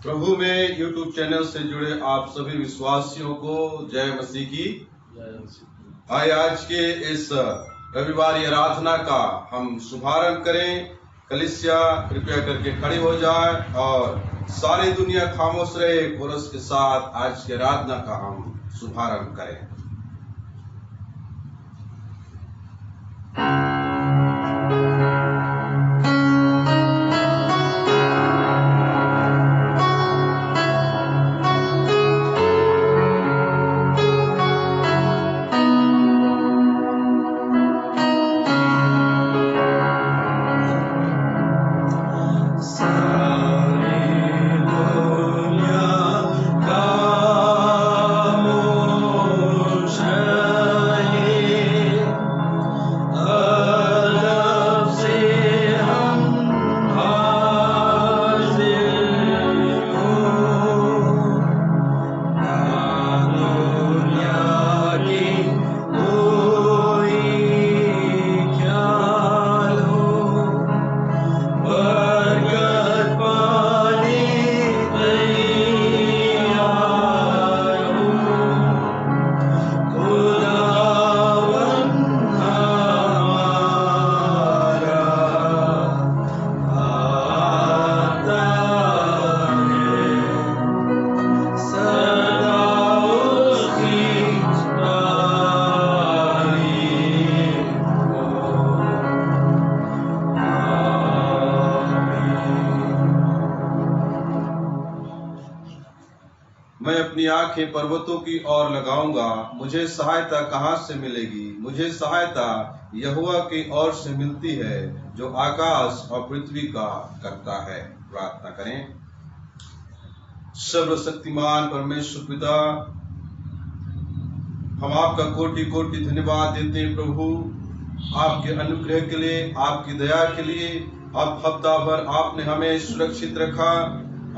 प्रभु में YouTube channel से जुड़े आप सभी विश्वासियों को जय मसीह की। आइए आज के इस रविवार आराधना का हम शुभारंभ करें। कलीसिया कृपया करके खड़ी हो जाए और सारी दुनिया खामोश रहे। कोरस के साथ आज की आराधना का हम शुभारंभ करें। आंखें पर्वतों की ओर लगाऊंगा, मुझे सहायता कहां से मिलेगी? मुझे सहायता यहोवा की ओर से मिलती है, जो आकाश और पृथ्वी का करता है। प्रार्थना करें। सर्वशक्तिमान परमेश्वर पिता, हम आपका कोटि कोटि धन्यवाद देते हैं प्रभु, आपके अनुग्रह के लिए, आपकी दया के लिए। अब हफ्ता भर आपने हमें सुरक्षित रखा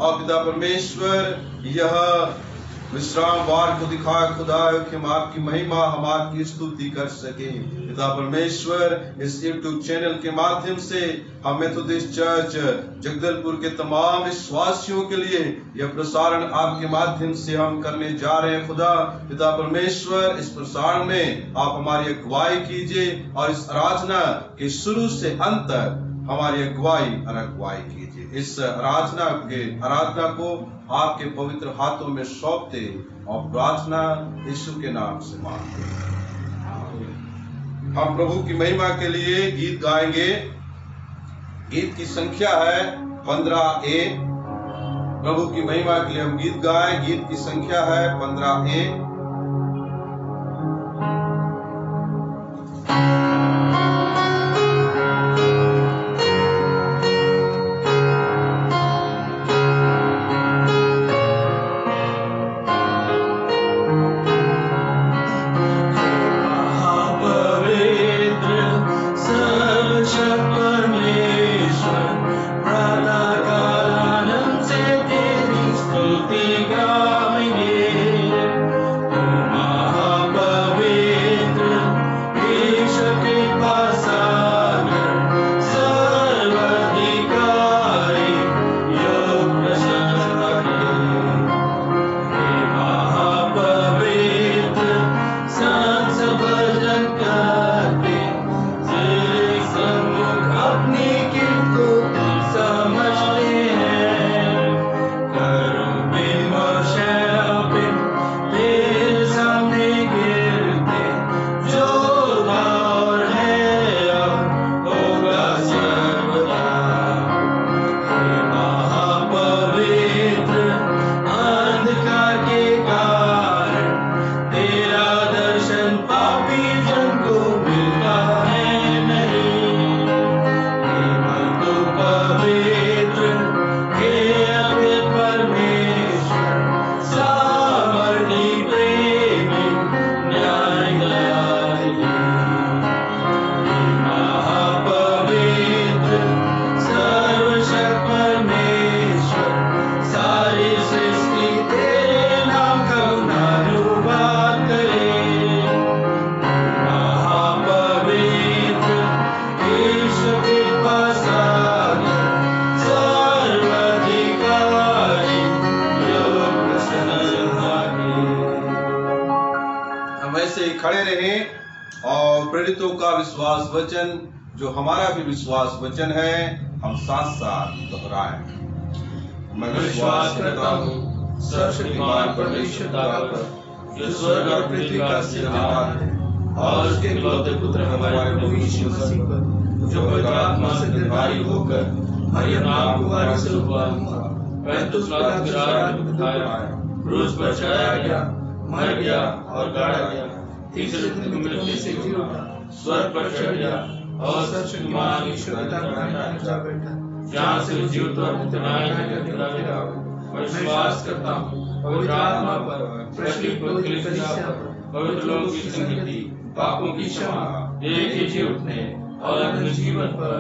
और पिता परमेश्वर यह विश्रामवार को दिखाया खुदा कि हम आपकी महिमा, हम आपकी स्तुति कर सके। पिता परमेश्वर, इस यूट्यूब चैनल के माध्यम से हम मेथोडिस्ट चर्च जगदलपुर के तमाम विश्वासियों के लिए यह प्रसारण आपके माध्यम से हम करने जा रहे हैं। खुदा पिता परमेश्वर, इस प्रसारण में आप हमारी अगुवाई कीजिए और इस आराधना के शुरू से अंत तक हमारी अगुवाई कीजिए। इस आराधना को आपके पवित्र हाथों में सौंपते और प्रार्थना यीशु के नाम से मांगते। हम प्रभु की महिमा के लिए गीत गाएंगे। गीत की संख्या है 15A। प्रभु की महिमा के लिए हम गीत गाएं। गीत की संख्या है 15A। पीड़ितों का विश्वास वचन जो हमारा भी विश्वास वचन है, हम साथ साथ दोहराएं। मैं विश्वास करता हूँ सर्वशक्तिमान परमेश्वर पर, जो स्वर्ग और पृथ्वी का सृजनहार है, और उसके इकलौते पुत्र हमारे प्रभु यीशु मसीह पर, जो पवित्र आत्मा से निर्धारित होकर मरियम नाम कुमारी से उत्पन्न हुआ, पैंतीस पिलातुस के राज में उठाया, क्रूस पर चढ़ाया गया, मर गया और गाड़ा गया, तीसरे दिन मृत्यु में से जी उठा, स्वर्ग पर चढ़ गया और सर्वशक्तिमान ईश्वर पिता के दाहिने जा बैठा, जहाँ से जीवित और मृत करने लगा। मैं विश्वास करता हूँ पवित्र आत्मा पर, प्रत्येक कलीसिया पर, पवित्र लोगों की संगति, पापों की क्षमा, एक ही जी उठने और अनंत जीवन पर।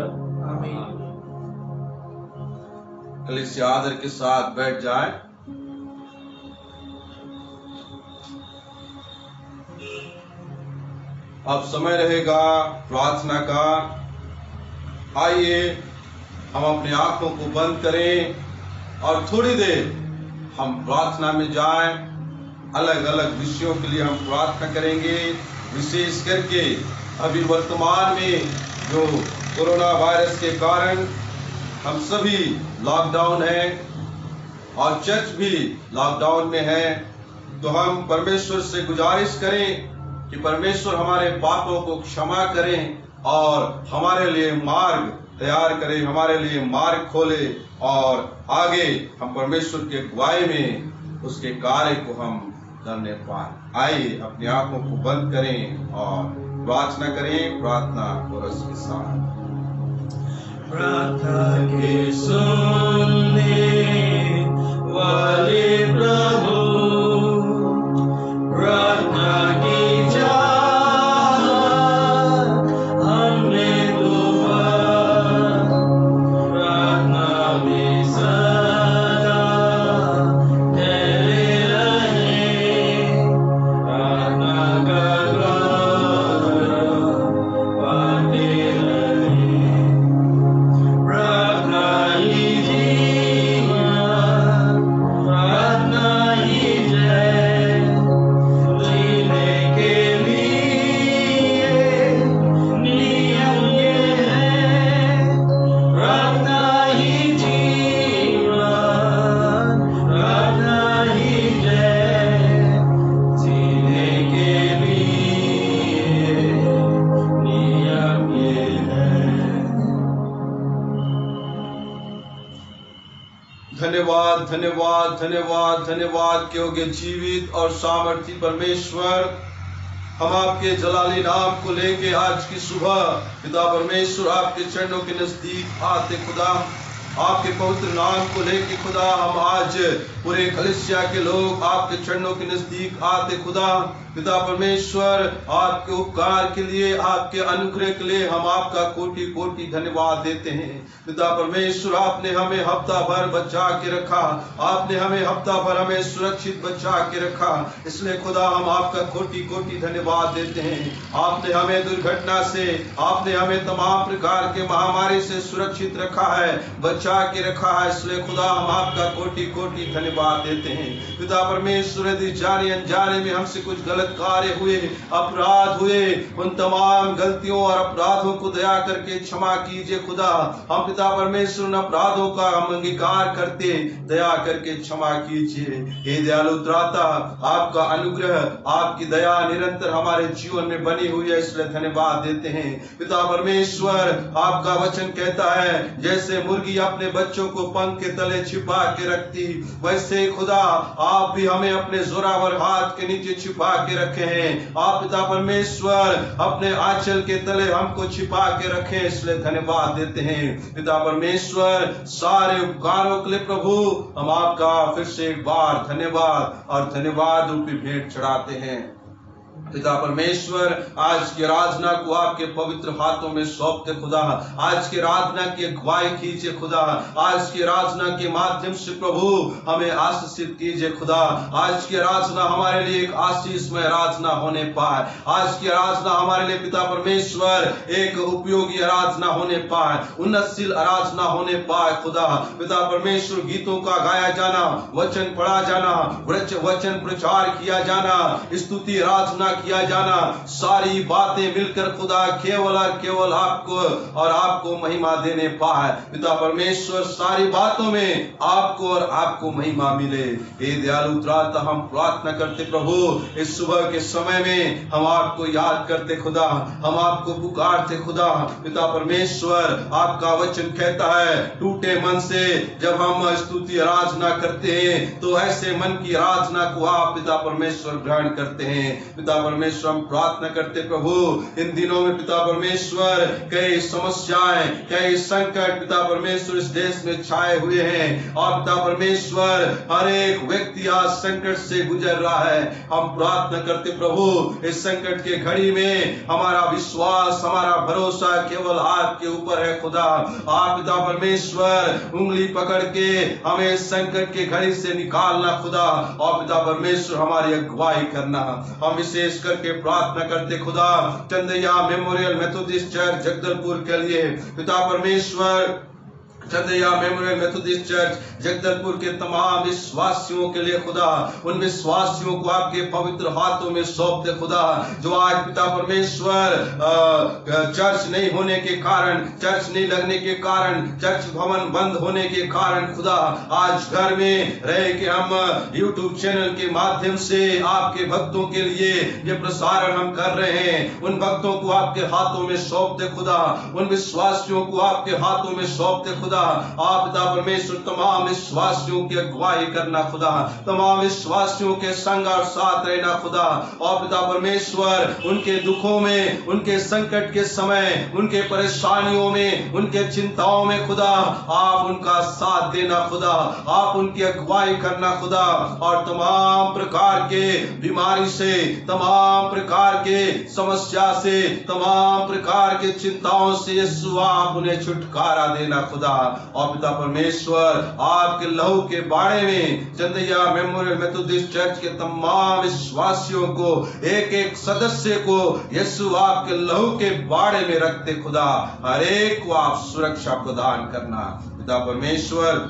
आमीन। कलीसिया आदर के साथ बैठ जाए। अब समय रहेगा प्रार्थना का। आइए हम अपनी आंखों को बंद करें और थोड़ी देर हम प्रार्थना में जाएं। अलग अलग विषयों के लिए हम प्रार्थना करेंगे। विशेष करके अभी वर्तमान में जो कोरोना वायरस के कारण हम सभी लॉकडाउन है और चर्च भी लॉकडाउन में है, तो हम परमेश्वर से गुजारिश करें कि परमेश्वर हमारे पापों को क्षमा करें और हमारे लिए मार्ग तैयार करें, हमारे लिए मार्ग खोले और आगे हम परमेश्वर के अगुवाई में उसके कार्य को हम करने पाए। आइए अपनी आंखों को बंद करें और प्रार्थना करें। प्रार्थना कोरस के साथ। प्रार्थना के सुनने वाले प्रभु, प्रार्थना की चाहत हमने दुआ, प्रार्थना में सदा ठहरे रहे, प्रार्थना का गौरव पाते रहे, प्रार्थना ही जीवन, प्रार्थना ही जय, जीने के लिए नियम ये है, प्रार्थना ही जीवन, प्रार्थना ही जय, जीने के लिए नियम ये है। धन्यवाद धन्यवाद धन्यवाद धन्यवाद के योग्य जीवित और सामर्थी परमेश्वर, हम आपके जलाली नाम को लेके आज की सुबह पिता परमेश्वर आपके चरणों के नजदीक आते खुदा, आपके पवित्र नाम को लेके खुदा हम आज पूरे कलीसिया के लोग आपके चरणों के नजदीक आते खुदा। पिता परमेश्वर आपके उपकार के लिए, आपके अनुग्रह के लिए हम आपका कोटि कोटि धन्यवाद देते हैं। पिता परमेश्वर आपने हमें हफ्ता भर बचा के रखा, आपने हमें हफ्ता भर हमें सुरक्षित बचा के रखा, इसलिए खुदा हम आपका कोटि कोटि धन्यवाद देते हैं। आपने हमें दुर्घटना से, आपने हमें तमाम प्रकार के महामारी से सुरक्षित रखा है, बचा के रखा है, इसलिए खुदा हम आपका कोटि कोटि धन्यवाद देते हैं। पिता परमेश्वर यदि जाने अनजाने में हमसे कुछ गलत कार्य हुए, अपराध हुए, उन तमाम गलतियों और अपराधों को दया करके क्षमा कीजिए खुदा। हम पिता परमेश्वर उन अपराधों का हम अंगीकार करते, दया करके क्षमा कीजिए। हे दयालु त्राता, आपका अनुग्रह, आपकी दया निरंतर हमारे जीवन में बनी हुई है, इसलिए धन्यवाद देते हैं। पिता परमेश्वर आपका वचन कहता है जैसे मुर्गी अपने बच्चों को पंख के तले छिपा के रखती, वैसे खुदा आप भी हमें अपने जोरावर हाथ के नीचे छिपा के रखे हैं। आप पिता परमेश्वर अपने आंचल के तले हमको छिपा के रखे, इसलिए धन्यवाद देते हैं। पिता परमेश्वर सारे उपकारों के लिए प्रभु हम आपका फिर से एक बार धन्यवाद और धन्यवाद रूपी भेंट चढ़ाते हैं। पिता परमेश्वर आज की आराधना को आपके पवित्र हाथों में सौंपते खुदा, आज की आराधना की अगुवाई कीजिए खुदा, आज की आराधना के माध्यम से प्रभु हमें आशीषित कीजिए खुदा। आज की आराधना हमारे लिए एक आशीषमय आराधना होने पाए, आज की आराधना हमारे लिए पिता परमेश्वर एक उपयोगी आराधना होने पाए, उन्नतशील आराधना होने पाए खुदा। पिता परमेश्वर गीतों का गाया जाना, वचन पढ़ा जाना, वचन प्रचार किया जाना, स्तुति आराधना किया जाना, सारी बातें मिलकर खुदा केवल और केवल आपको और आपको महिमा देने पाए। पिता परमेश्वर, सारी बातों में आपको और आपको महिमा मिले। हे दयालु त्राता, हम प्रार्थना करते प्रभु, इस सुबह के समय में हम आपको याद करते खुदा, हम आपको पुकारते खुदा। पिता परमेश्वर, आपका वचन कहता है, टूटे मन से जब हम स्तुति आराधना करते हैं तो ऐसे मन की आराधना को आप पिता परमेश्वर ग्रहण करते हैं। पिता परमेश्वर, हम प्रार्थना करते प्रभु, इन दिनों में पिता परमेश्वर कई समस्याएं, कई संकट पिता परमेश्वर इस देश में छाए हुए हैं और पिता परमेश्वर हर एक व्यक्ति आज संकट से गुजर रहा है। हम प्रार्थना करते प्रभु, इस संकट के घड़ी में हमारा विश्वास, हमारा भरोसा केवल आपके ऊपर है खुदा। आप पिता परमेश्वर उंगली पकड़ के हमें संकट के घड़ी से निकालना खुदा, और पिता परमेश्वर हमारी अगुवाई करना। हम विशेष करके प्रार्थना करते खुदा Chandaiya memorial Methodist church Jagdalpur के लिए। पिता परमेश्वर, Chandaiya memorial Methodist church Jagdalpur के तमाम विश्वासियों के लिए खुदा, उन विश्वासियों को आपके पवित्र हाथों में सौंपते खुदा, जो आज पिता परमेश्वर चर्च नहीं होने के कारण, चर्च नहीं लगने के कारण, चर्च भवन बंद होने के कारण खुदा आज घर में रह के हम यूट्यूब चैनल के माध्यम से आपके भक्तों के लिए ये प्रसारण हम कर रहे हैं। उन भक्तों को आपके हाथों में सौंपते खुदा, उन विश्वासियों को आपके हाथों में सौंपते खुदा। आप पिता परमेश्वर तमाम विश्वासियों की अगुवाई करना खुदा, तमाम विश्वासियों के संग और साथ रहना खुदा, और पिता परमेश्वर उनके दुखों में, उनके संकट के समय, उनके परेशानियों में, उनके चिंताओं में खुदा आप उनका साथ देना खुदा, आप उनकी अगुवाई करना खुदा, और तमाम प्रकार के बीमारी से, तमाम प्रकार के समस्या से, तमाम प्रकार के चिंताओं से यीशु आप उन्हें छुटकारा देना खुदा। और पिता परमेश्वर आपके लहू के बाड़े में चंदैया मेमोरियल मेथोडिस्ट चर्च के तमाम विश्वासियों को, एक एक सदस्य को यीशु आपके लहू के बाड़े में रखते खुदा, हर एक को आप सुरक्षा प्रदान करना। पिता परमेश्वर,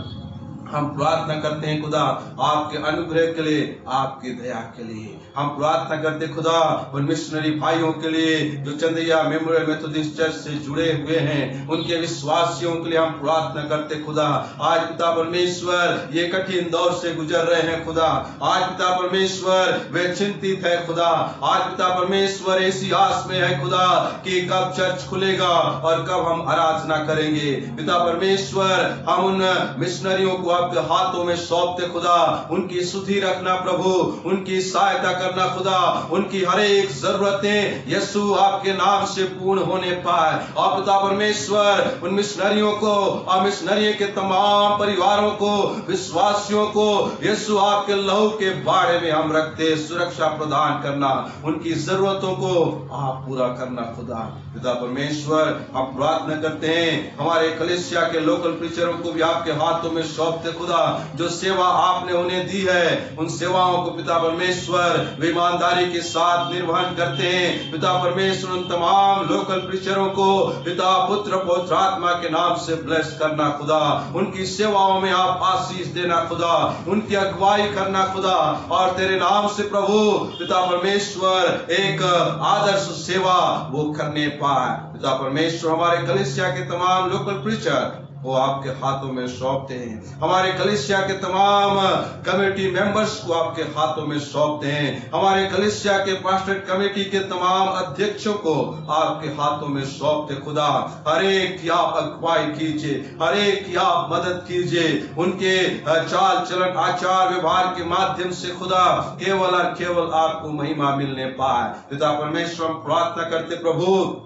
हम प्रार्थना करते हैं खुदा आपके अनुग्रह के लिए, आपकी दया के लिए। हम प्रार्थना करते खुदा उन मिशनरी भाइयों के लिए जो चंदैया मेमोरियल मेथोडिस्ट चर्च से जुड़े हुए हैं, उनके विश्वासियों के लिए हम प्रार्थना करते खुदा। आज पिता परमेश्वर ये कठिन दौर से गुजर रहे हैं खुदा, आज पिता परमेश्वर वे चिंतित है खुदा, आज पिता परमेश्वर ऐसी आस में है खुदा कि कब चर्च खुलेगा और कब हम आराधना करेंगे। पिता परमेश्वर, हम उन मिशनरियों को आपके हाथों में सौंपते खुदा, उनकी सुधि रखना प्रभु, उनकी सहायता करना खुदा, उनकी हर एक जरूरतें यीशु आपके नाम से पूर्ण होने पाए। और पिता परमेश्वर उन मिशनरियों को और मिशनरी के तमाम परिवारों को, विश्वासियों को यीशु आपके लहू के बाड़े में हम रखते, सुरक्षा प्रदान करना, उनकी जरूरतों को आप पूरा करना खुदा। पिता परमेश्वर, हम प्रार्थना करते हैं हमारे कलीसिया के लोकल प्रीचरों को भी आपके हाथों में सौंपते खुदा, जो सेवा आपने उन्हें दी है, उन सेवाओं को पिता परमेश्वर ईमानदारी के साथ निर्वहन करते हैं। पिता परमेश्वर, उन तमाम लोकल प्रीचरों को पिता, पुत्र, पवित्र आत्मा के नाम से ब्लेस करना खुदा, उनकी सेवाओं में आप आशीष देना खुदा, उनकी अगुवाई करना खुदा, और तेरे नाम से प्रभु पिता परमेश्वर एक आदर्श सेवा वो करने पाए। पिता परमेश्वर, हमारे कलीसिया के तमाम लोकल प्रीचर वो आपके हाथों में सौंपते हैं, हमारे कलीसिया के तमाम कमेटी मेंबर्स को आपके हाथों में सौंपते हैं, हमारे कलीसिया के पास्टर कमेटी के तमाम अध्यक्षों को आपके हाथों में सौंपते खुदा। हर एक की आप अगुवाई कीजिए, हर एक की आप मदद कीजिए, उनके चाल चलन, आचार व्यवहार के माध्यम से खुदा केवल और केवल आपको महिमा मिलने पाए। पिता परमेश्वर, हम प्रार्थना करते प्रभु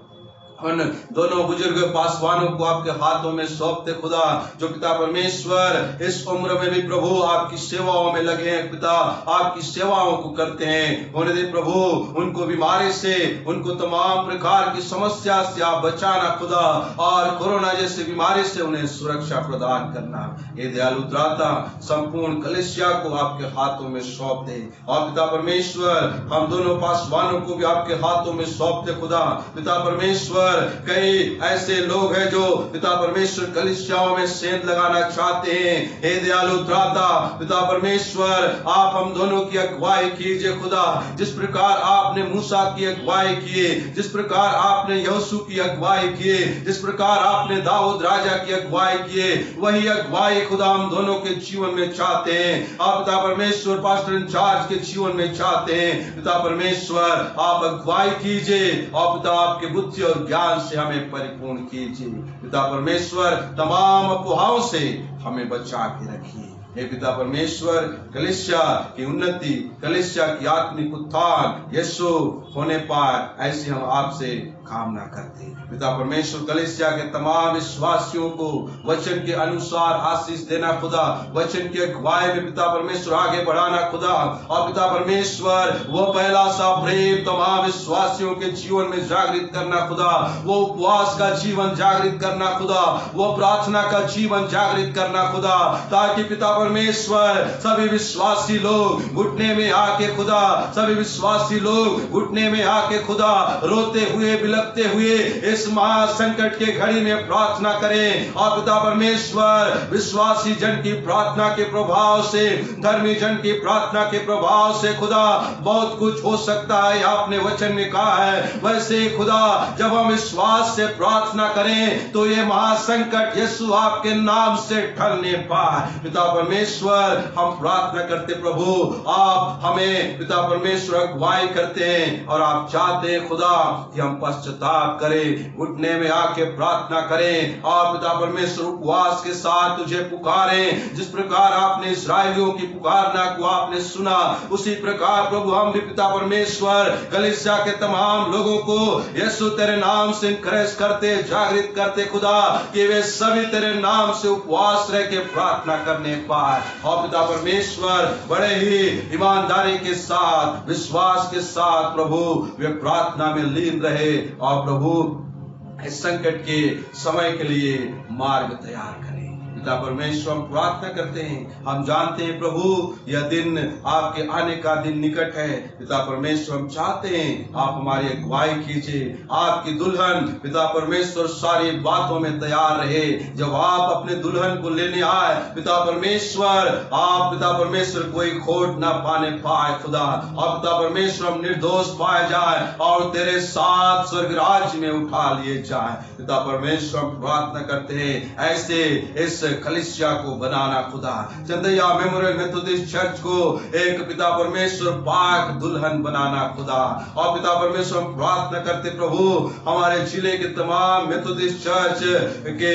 उन दोनों बुजुर्ग पासवानों को आपके हाथों में सौंपते खुदा, जो पिता परमेश्वर इस उम्र में भी प्रभु आपकी सेवाओं में लगे हैं, पिता आपकी सेवाओं को करते हैं। होने दे प्रभु उनको बीमारी से, उनको तमाम प्रकार की समस्या से आप बचाना खुदा, और कोरोना जैसी बीमारी से उन्हें सुरक्षा प्रदान करना। ये दयालु त्राता संपूर्ण कलीसिया को आपके हाथों में सौंप दे। और पिता परमेश्वर, हम दोनों पासवानों को भी आपके हाथों में सौंपते खुदा। पिता परमेश्वर, परमेश्वर कई ऐसे लोग हैं जो पिता परमेश्वर कलीसियाओं में सेंध लगाना चाहते हैं। हे दयालु त्राता पिता परमेश्वर, आप हम दोनों की अगुवाई कीजिए खुदा। जिस प्रकार आपने मूसा की अगुवाई किए, जिस प्रकार आपने यहोशू की अगुवाई किए, जिस प्रकार आपने दाऊद राजा की अगुवाई किए, वही अगुवाई खुदा हम दोनों के जीवन में चाहते हैं। आप पिता परमेश्वर पास्टर इंचार्ज के जीवन में चाहते हैं। पिता परमेश्वर आप अगुवाई कीजिए और पिता आपके बुद्धि और ज्ञान से हमें परिपूर्ण कीजिए। पिता परमेश्वर तमाम अफवाहों से हमें बचा के रखिए। हे पिता परमेश्वर, कलीसिया की उन्नति, कलीसिया की आत्मिक उत्थान यीशु होने पाए, ऐसी हम आपसे कामना करते हैं। पिता परमेश्वर कलीसिया के तमाम विश्वासियों को वचन के अनुसार आशीष देना खुदा, वचन की अगुवाई में पिता परमेश्वर आगे बढ़ाना खुदा, और पिता परमेश्वर वो पहला सा प्रेम तमाम विश्वासियों के जीवन में जागृत करना खुदा, वो उपवास का जीवन जागृत करना खुदा, वो प्रार्थना का जीवन जागृत करना खुदा, ताकि पिता परमेश्वर सभी विश्वासी लोग घुटने में आके खुदा, सभी विश्वासी लोग घुटने में आके खुदा रोते हुए बिलखते हुए इस महासंकट के घड़ी में प्रार्थना करें। और पिता परमेश्वर विश्वासी जन की प्रार्थना के प्रभाव से, धर्मी जन की प्रार्थना के प्रभाव से खुदा बहुत कुछ हो सकता है। आपने वचन में कहा है वैसे खुदा जब हम विश्वास से प्रार्थना करें तो ये महासंकट यीशु आपके नाम से टलने पाए। पिता परमेश्वर हम प्रार्थना करते प्रभु, आप हमें पिता परमेश्वर अगुवाई करते हैं और आप चाहते हैं खुदा कि हम पश्चाताप करें, घुटने में आके प्रार्थना करें और पिता परमेश्वर उपवास के साथ तुझे पुकारें। जिस प्रकार आपने इस्राएलियों की पुकारना को आपने सुना, उसी प्रकार प्रभु हम भी पिता परमेश्वर कलीसिया के तमाम लोगों को यीशु तेरे नाम से इनकरेज करते, जागृत करते खुदा कि वे सभी तेरे नाम से उपवास रह के प्रार्थना करने पाए। और पिता परमेश्वर बड़े ही ईमानदारी के साथ, विश्वास के साथ प्रभु वे प्रार्थना में लीन रहे और प्रभु इस संकट के समय के लिए मार्ग तैयार करें। पिता परमेश्वर हम प्रार्थना करते हैं, हम जानते हैं प्रभु यह दिन आपके आने का दिन निकट है। पिता परमेश्वर हम चाहते हैं आप हमारी अगुवाई कीजिए, आपकी दुल्हन पिता परमेश्वर सारी बातों में तैयार रहे। जब आप अपने दुल्हन को लेने आए पिता परमेश्वर, आप पिता परमेश्वर कोई खोट ना पाने पाए खुदा, और पिता परमेश्वर हम निर्दोष पाए जाए और तेरे साथ स्वर्ग राज्य में उठा लिए जाए। पिता परमेश्वर हम प्रार्थना करते हैं ऐसे इस कलीसिया को बनाना खुदा, चंदैया मेमोरियल मेथोडिस्ट चर्च को एक पिता परमेश्वर पाक दुल्हन बनाना खुदा। और पिता परमेश्वर हम प्रार्थना करते प्रभु हमारे जिले के तमाम मेथोडिस्ट चर्च के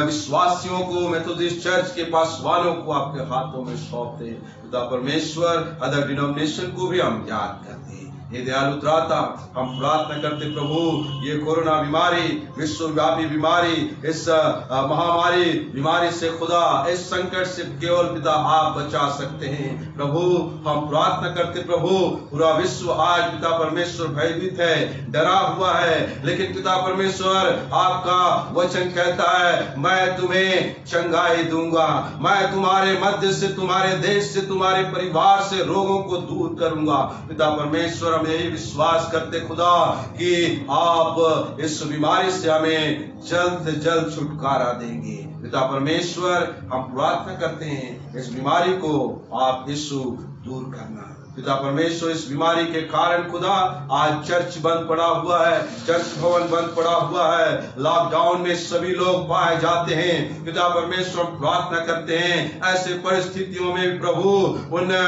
विश्वासियों को, मेथोडिस्ट चर्च के पासवानों को आपके हाथों में सौंपते। पिता परमेश्वर अदर डिनोमिनेशन को भी हम याद करते। ये दयालु त्राता हम प्रार्थना करते प्रभु ये कोरोना बीमारी, विश्वव्यापी बीमारी, इस महामारी बीमारी से खुदा, इस संकट से केवल पिता आप बचा सकते हैं। प्रभु हम प्रार्थना करते प्रभु पूरा विश्व आज पिता परमेश्वर भयभीत है, डरा हुआ है, लेकिन पिता परमेश्वर आपका वचन कहता है मैं तुम्हें चंगाई दूंगा, मैं तुम्हारे मध्य से, तुम्हारे देश से, तुम्हारे परिवार से रोगों को दूर करूंगा। पिता परमेश्वर हम यही विश्वास करते खुदा कि आप इस बीमारी से हमें जल्द से जल्द छुटकारा देंगे। पिता परमेश्वर हम प्रार्थना करते हैं इस बीमारी को आप यीशु दूर करना। पिता परमेश्वर इस बीमारी के कारण खुदा आज चर्च बंद पड़ा हुआ है, चर्च भवन बंद पड़ा हुआ है, लॉकडाउन में सभी लोग पाए जाते हैं। पिता परमेश्वर हम प्रार्थना करते हैं ऐसे परिस्थितियों में प्रभु उन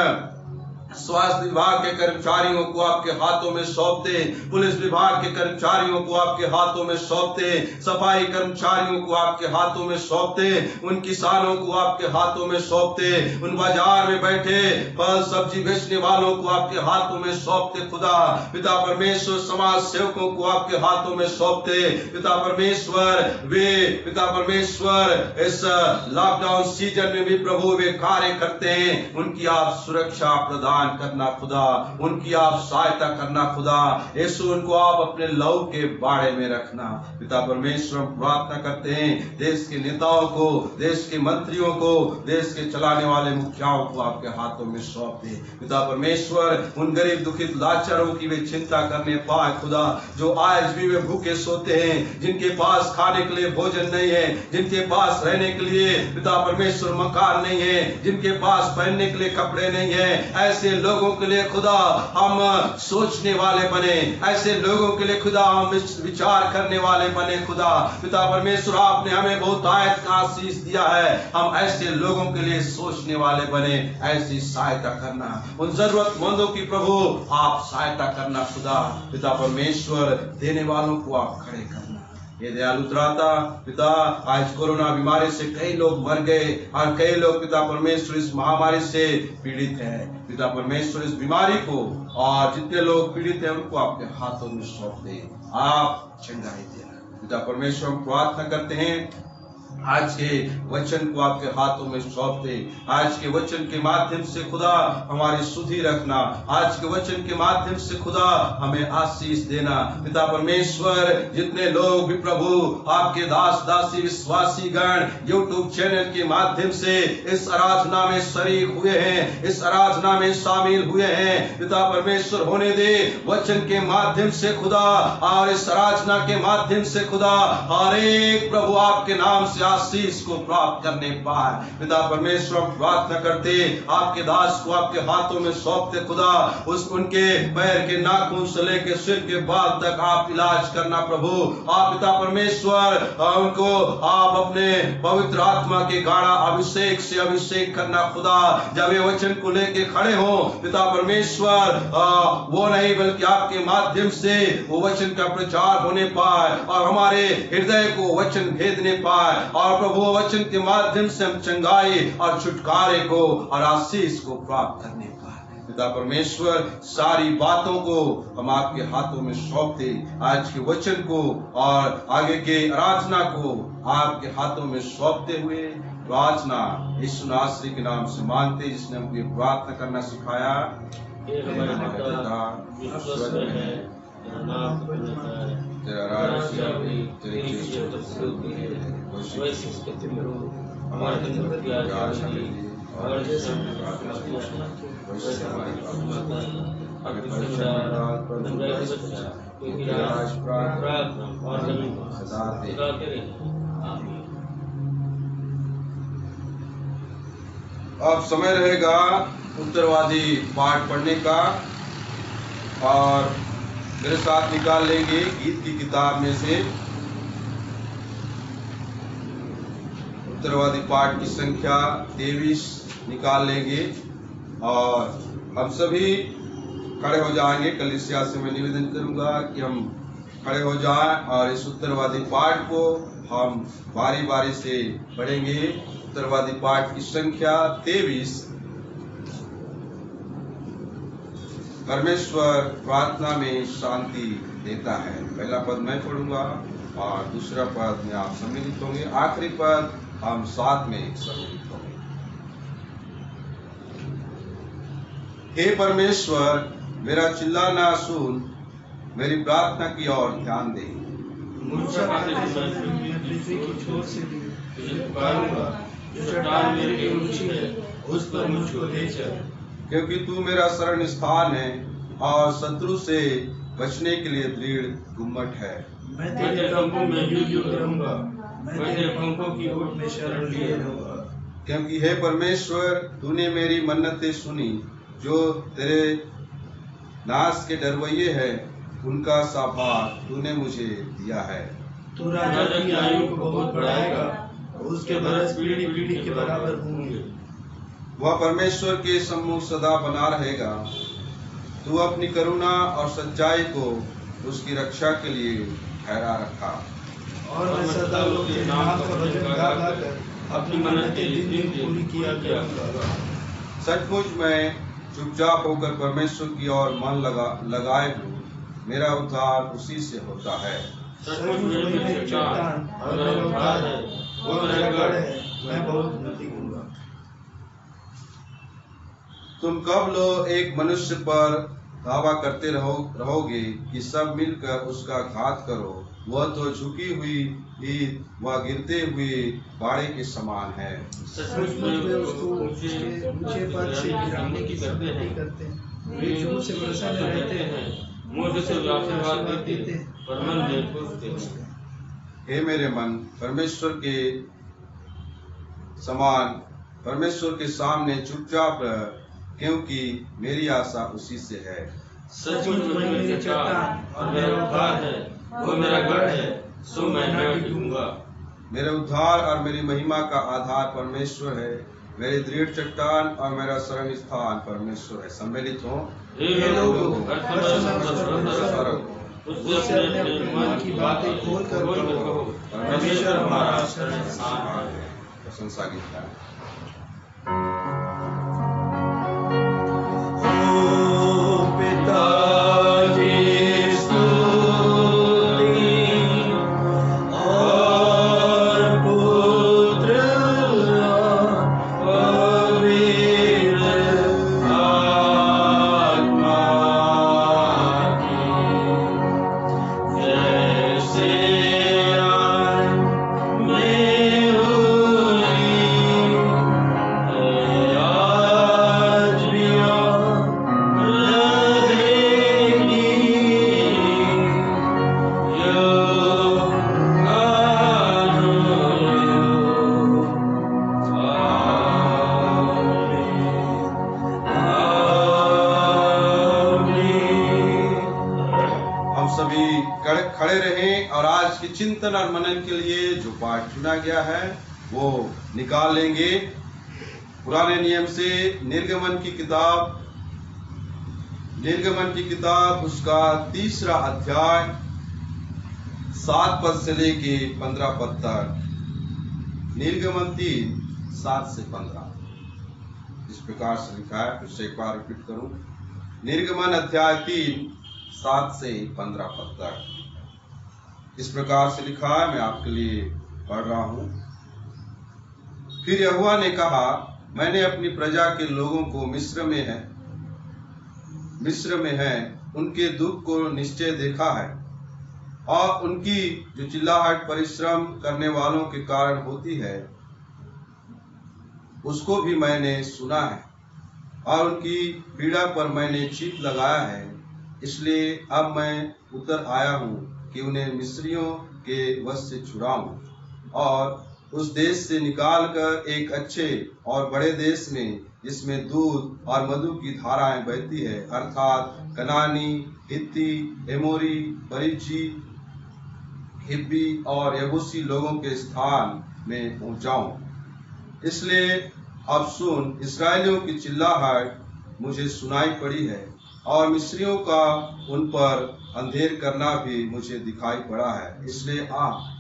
स्वास्थ्य विभाग के कर्मचारियों को आपके हाथों में सौंपते, पुलिस विभाग के कर्मचारियों को आपके हाथों में सौंपते, सफाई कर्मचारियों को आपके हाथों में सौंपते, उन किसानों को आपके हाथों में सौंपते, उन बाजार में बैठे फल सब्जी बेचने वालों को आपके हाथों में सौंपते खुदा। पिता परमेश्वर समाज सेवकों को आपके हाथों में सौंपते। पिता परमेश्वर वे पिता परमेश्वर इस लॉकडाउन सीजन में भी प्रभु वे कार्य करते हैं, उनकी आप सुरक्षा प्रदान पहचान करना खुदा, उनकी आप सहायता करना खुदा। यीशु उनको आप अपने लहू के बाड़े में रखना। पिता परमेश्वर, हम प्रार्थना करते हैं देश के नेताओं को, देश के मंत्रियों को, देश के चलाने वाले मुखियाओं को आपके हाथों में सौंप दे। पिता परमेश्वर, उन गरीब दुखित लाचारों की वे चिंता करने पाए खुदा, जो आज भी वे भूखे सोते हैं, जिनके पास खाने के लिए भोजन नहीं है, जिनके पास रहने के लिए पिता परमेश्वर मकान नहीं है, जिनके पास पहनने के लिए कपड़े नहीं है, ऐसे लोगों के लिए खुदा हम सोचने वाले बने, ऐसे लोगों के लिए खुदा हम विचार करने वाले बने खुदा। पिता परमेश्वर, आपने हमें बहुत आयत का आशीष दिया है, हम ऐसे लोगों के लिए सोचने वाले बने, ऐसी सहायता करना। उन जरूरतमंदों की प्रभु आप सहायता करना खुदा। पिता परमेश्वर, देने वालों को आप खड़े करना। ये दयालु त्राता पिता, आज कोरोना बीमारी से कई लोग मर गए और कई लोग पिता परमेश्वर इस महामारी से पीड़ित हैं। पिता परमेश्वर, इस बीमारी को और जितने लोग पीड़ित हैं उनको आपके हाथों में सौंप दे, आप चंगाई देना। पिता परमेश्वर, हम प्रार्थना करते हैं आज के वचन को आपके हाथों में सौंप दे। आज के वचन के माध्यम से खुदा हमारी सुधि रखना, आज के वचन के माध्यम से खुदा हमें आशीष देना। पिता परमेश्वर, जितने लोग भी प्रभु आपके दास दासी विश्वासी गण यूट्यूब चैनल के माध्यम से इस आराधना में शरीक हुए हैं, इस आराधना में शामिल हुए हैं, पिता परमेश्वर होने दे वचन के माध्यम से खुदा और इस आराधना के माध्यम से खुदा हर एक प्रभु आपके नाम से आशीष को प्राप्त करने पाए। पिता परमेश्वर, प्रार्थना करते आपके दास को आपके हाथों में सौंपते खुदा, उस उनके पैर के नाखून से लेकर सिर के बाल तक आप इलाज करना प्रभु। आप पिता परमेश्वर उनको आप अपने पवित्र आत्मा के गाढ़ा अभिषेक से अभिषेक करना खुदा। जब ये वचन को लेके खड़े हो पिता परमेश्वर, वो नहीं बल्कि आपके माध्यम से वो वचन का प्रचार होने पाए और हमारे हृदय को वचन भेदने पाए और प्रभु वचन के माध्यम से हम चंगाई और छुटकारे को और आशीष को प्राप्त करने पाए। पिता परमेश्वर, सारी बातों को हम आपके हाथों में सौंपते, आज के वचन को और आगे के आराधना को आपके हाथों में सौंपते हुए प्रार्थना यीशु नासरी के नाम से मांगते, जिसने हमको ये प्रार्थना करना सिखाया। तेरा राज्य तेरी अब समय रहेगा उत्तरवादी पाठ पढ़ने का और मेरे साथ निकाल लेंगे गीत की किताब में से उत्तरवादी पाठ की संख्या 23 निकाल लेंगे और हम सभी खड़े हो जाएंगे। कलीसिया से मैं निवेदन करूंगा कि हम खड़े हो जाएं और इस उत्तरवादी पाठ को हम बारी बारी से पढ़ेंगे। उत्तरवादी पाठ की संख्या 23। परमेश्वर प्रार्थना में शांति देता है। पहला पद मैं पढ़ूंगा और दूसरा पद में आप सम्मिलित होंगे, आखिरी पद हम साथ में सम्मिलित होंगे। हे परमेश्वर, मेरा चिल्लाना सुन, मेरी प्रार्थना की ओर ध्यान दे। उस पर मुझको ले चल, क्योंकि तू मेरा शरण स्थान है और शत्रु से बचने के लिए दृढ़ गुम्मट है। मैं तेरे पंखों में यूं रहूंगा, मैं तेरे पंखों की ओट में शरण लिए रहूंगा। क्योंकि हे परमेश्वर, तूने मेरी मन्नतें सुनी, जो तेरे नाश के डरवैये हैं उनका सा भाग तूने मुझे दिया है। तू राजा की आयु को बहुत बढ़ाएगा, उसके बरस पीढ़ी पीढ़ी के बराबर होंगे। वह परमेश्वर के सम्मुख सदा बना रहेगा। तू अपनी करुणा और सच्चाई को उसकी रक्षा के लिए ठहरा रखा। और मैं सदा उसके नाम का भजन गाकर अपनी मन्नतें दिन दिन पूरी किया करूंगा। सचमुच मैं चुपचाप होकर परमेश्वर की ओर मन लगाए हूँ, मेरा उद्धार उसी से होता है। सचमुच मेरी चट्टान और मेरा उद्धार है, वो मेरा गढ़ है, मैं बहुत उन्नति करूंगा। तुम कब लोग एक मनुष्य पर दावा करते रहोगे कि सब मिलकर उसका घात करो? वह तो झुकी हुई ईंट व गिरते हुए बाड़े के समान है। सचमुच वे उसको उसके ऊंचे पद से गिराने की करते हैं। वे झूठ से प्रसन्न रहते हैं, मुझ से आशीर्वाद देते हैं, पर मन में कोसते हैं। हे मेरे मन, परमेश्वर के सामने चुपचाप रह, क्योंकि मेरी आशा उसी से है। सचमुच वही मेरी चट्टान और मेरा उद्धार है, वो मेरा गढ़ है, सो मैं न डूबूंगा। मेरे उद्धार और मेरी महिमा का आधार परमेश्वर है, मेरी दृढ़ चट्टान और मेरा शरण स्थान परमेश्वर है। सम्मिलित हो, हे लोगों, उससे अपने मन की बातें खोल कर कहो, परमेश्वर हमारा शरण स्थान है। प्रशंसा गीत है। खड़े रहें और आज के चिंतन और मनन के लिए जो पाठ चुना गया है वो निकाल लेंगे। पुराने नियम से निर्गमन की किताब उसका 3रा अध्याय 7 पद से लेके 15 पद तक। निर्गमन 3 7 से 15 इस प्रकार से लिखा है। फिर से एक बार रिपीट करूं। निर्गमन अध्याय 3 7 से 15 पद तक इस प्रकार से लिखा है। मैं आपके लिए पढ़ रहा हूं। फिर यहोवा ने कहा, मैंने अपनी प्रजा के लोगों को मिस्र में है उनके दुख को निश्चय देखा है, और उनकी जो चिल्लाहट परिश्रम करने वालों के कारण होती है उसको भी मैंने सुना है, और उनकी पीड़ा पर मैंने चित लगाया है। इसलिए अब मैं उतर आया हूँ कि उन्हें मिस्रियों के वश से छुड़ाऊं और उस देश से निकालकर एक अच्छे और बड़े देश में, जिसमें दूध और मधु की धाराएं बहती है, अर्थात कनानी, हित्ती, एमोरी, परिज्जी, हिब्बी और यबूसी लोगों के स्थान में पहुंचाऊं। इसलिए अब सुन, इस्राएलियों की चिल्लाहट मुझे सुनाई पड़ी है, और मिस्रियों का उन पर अंधेर करना भी मुझे दिखाई पड़ा है। इसलिए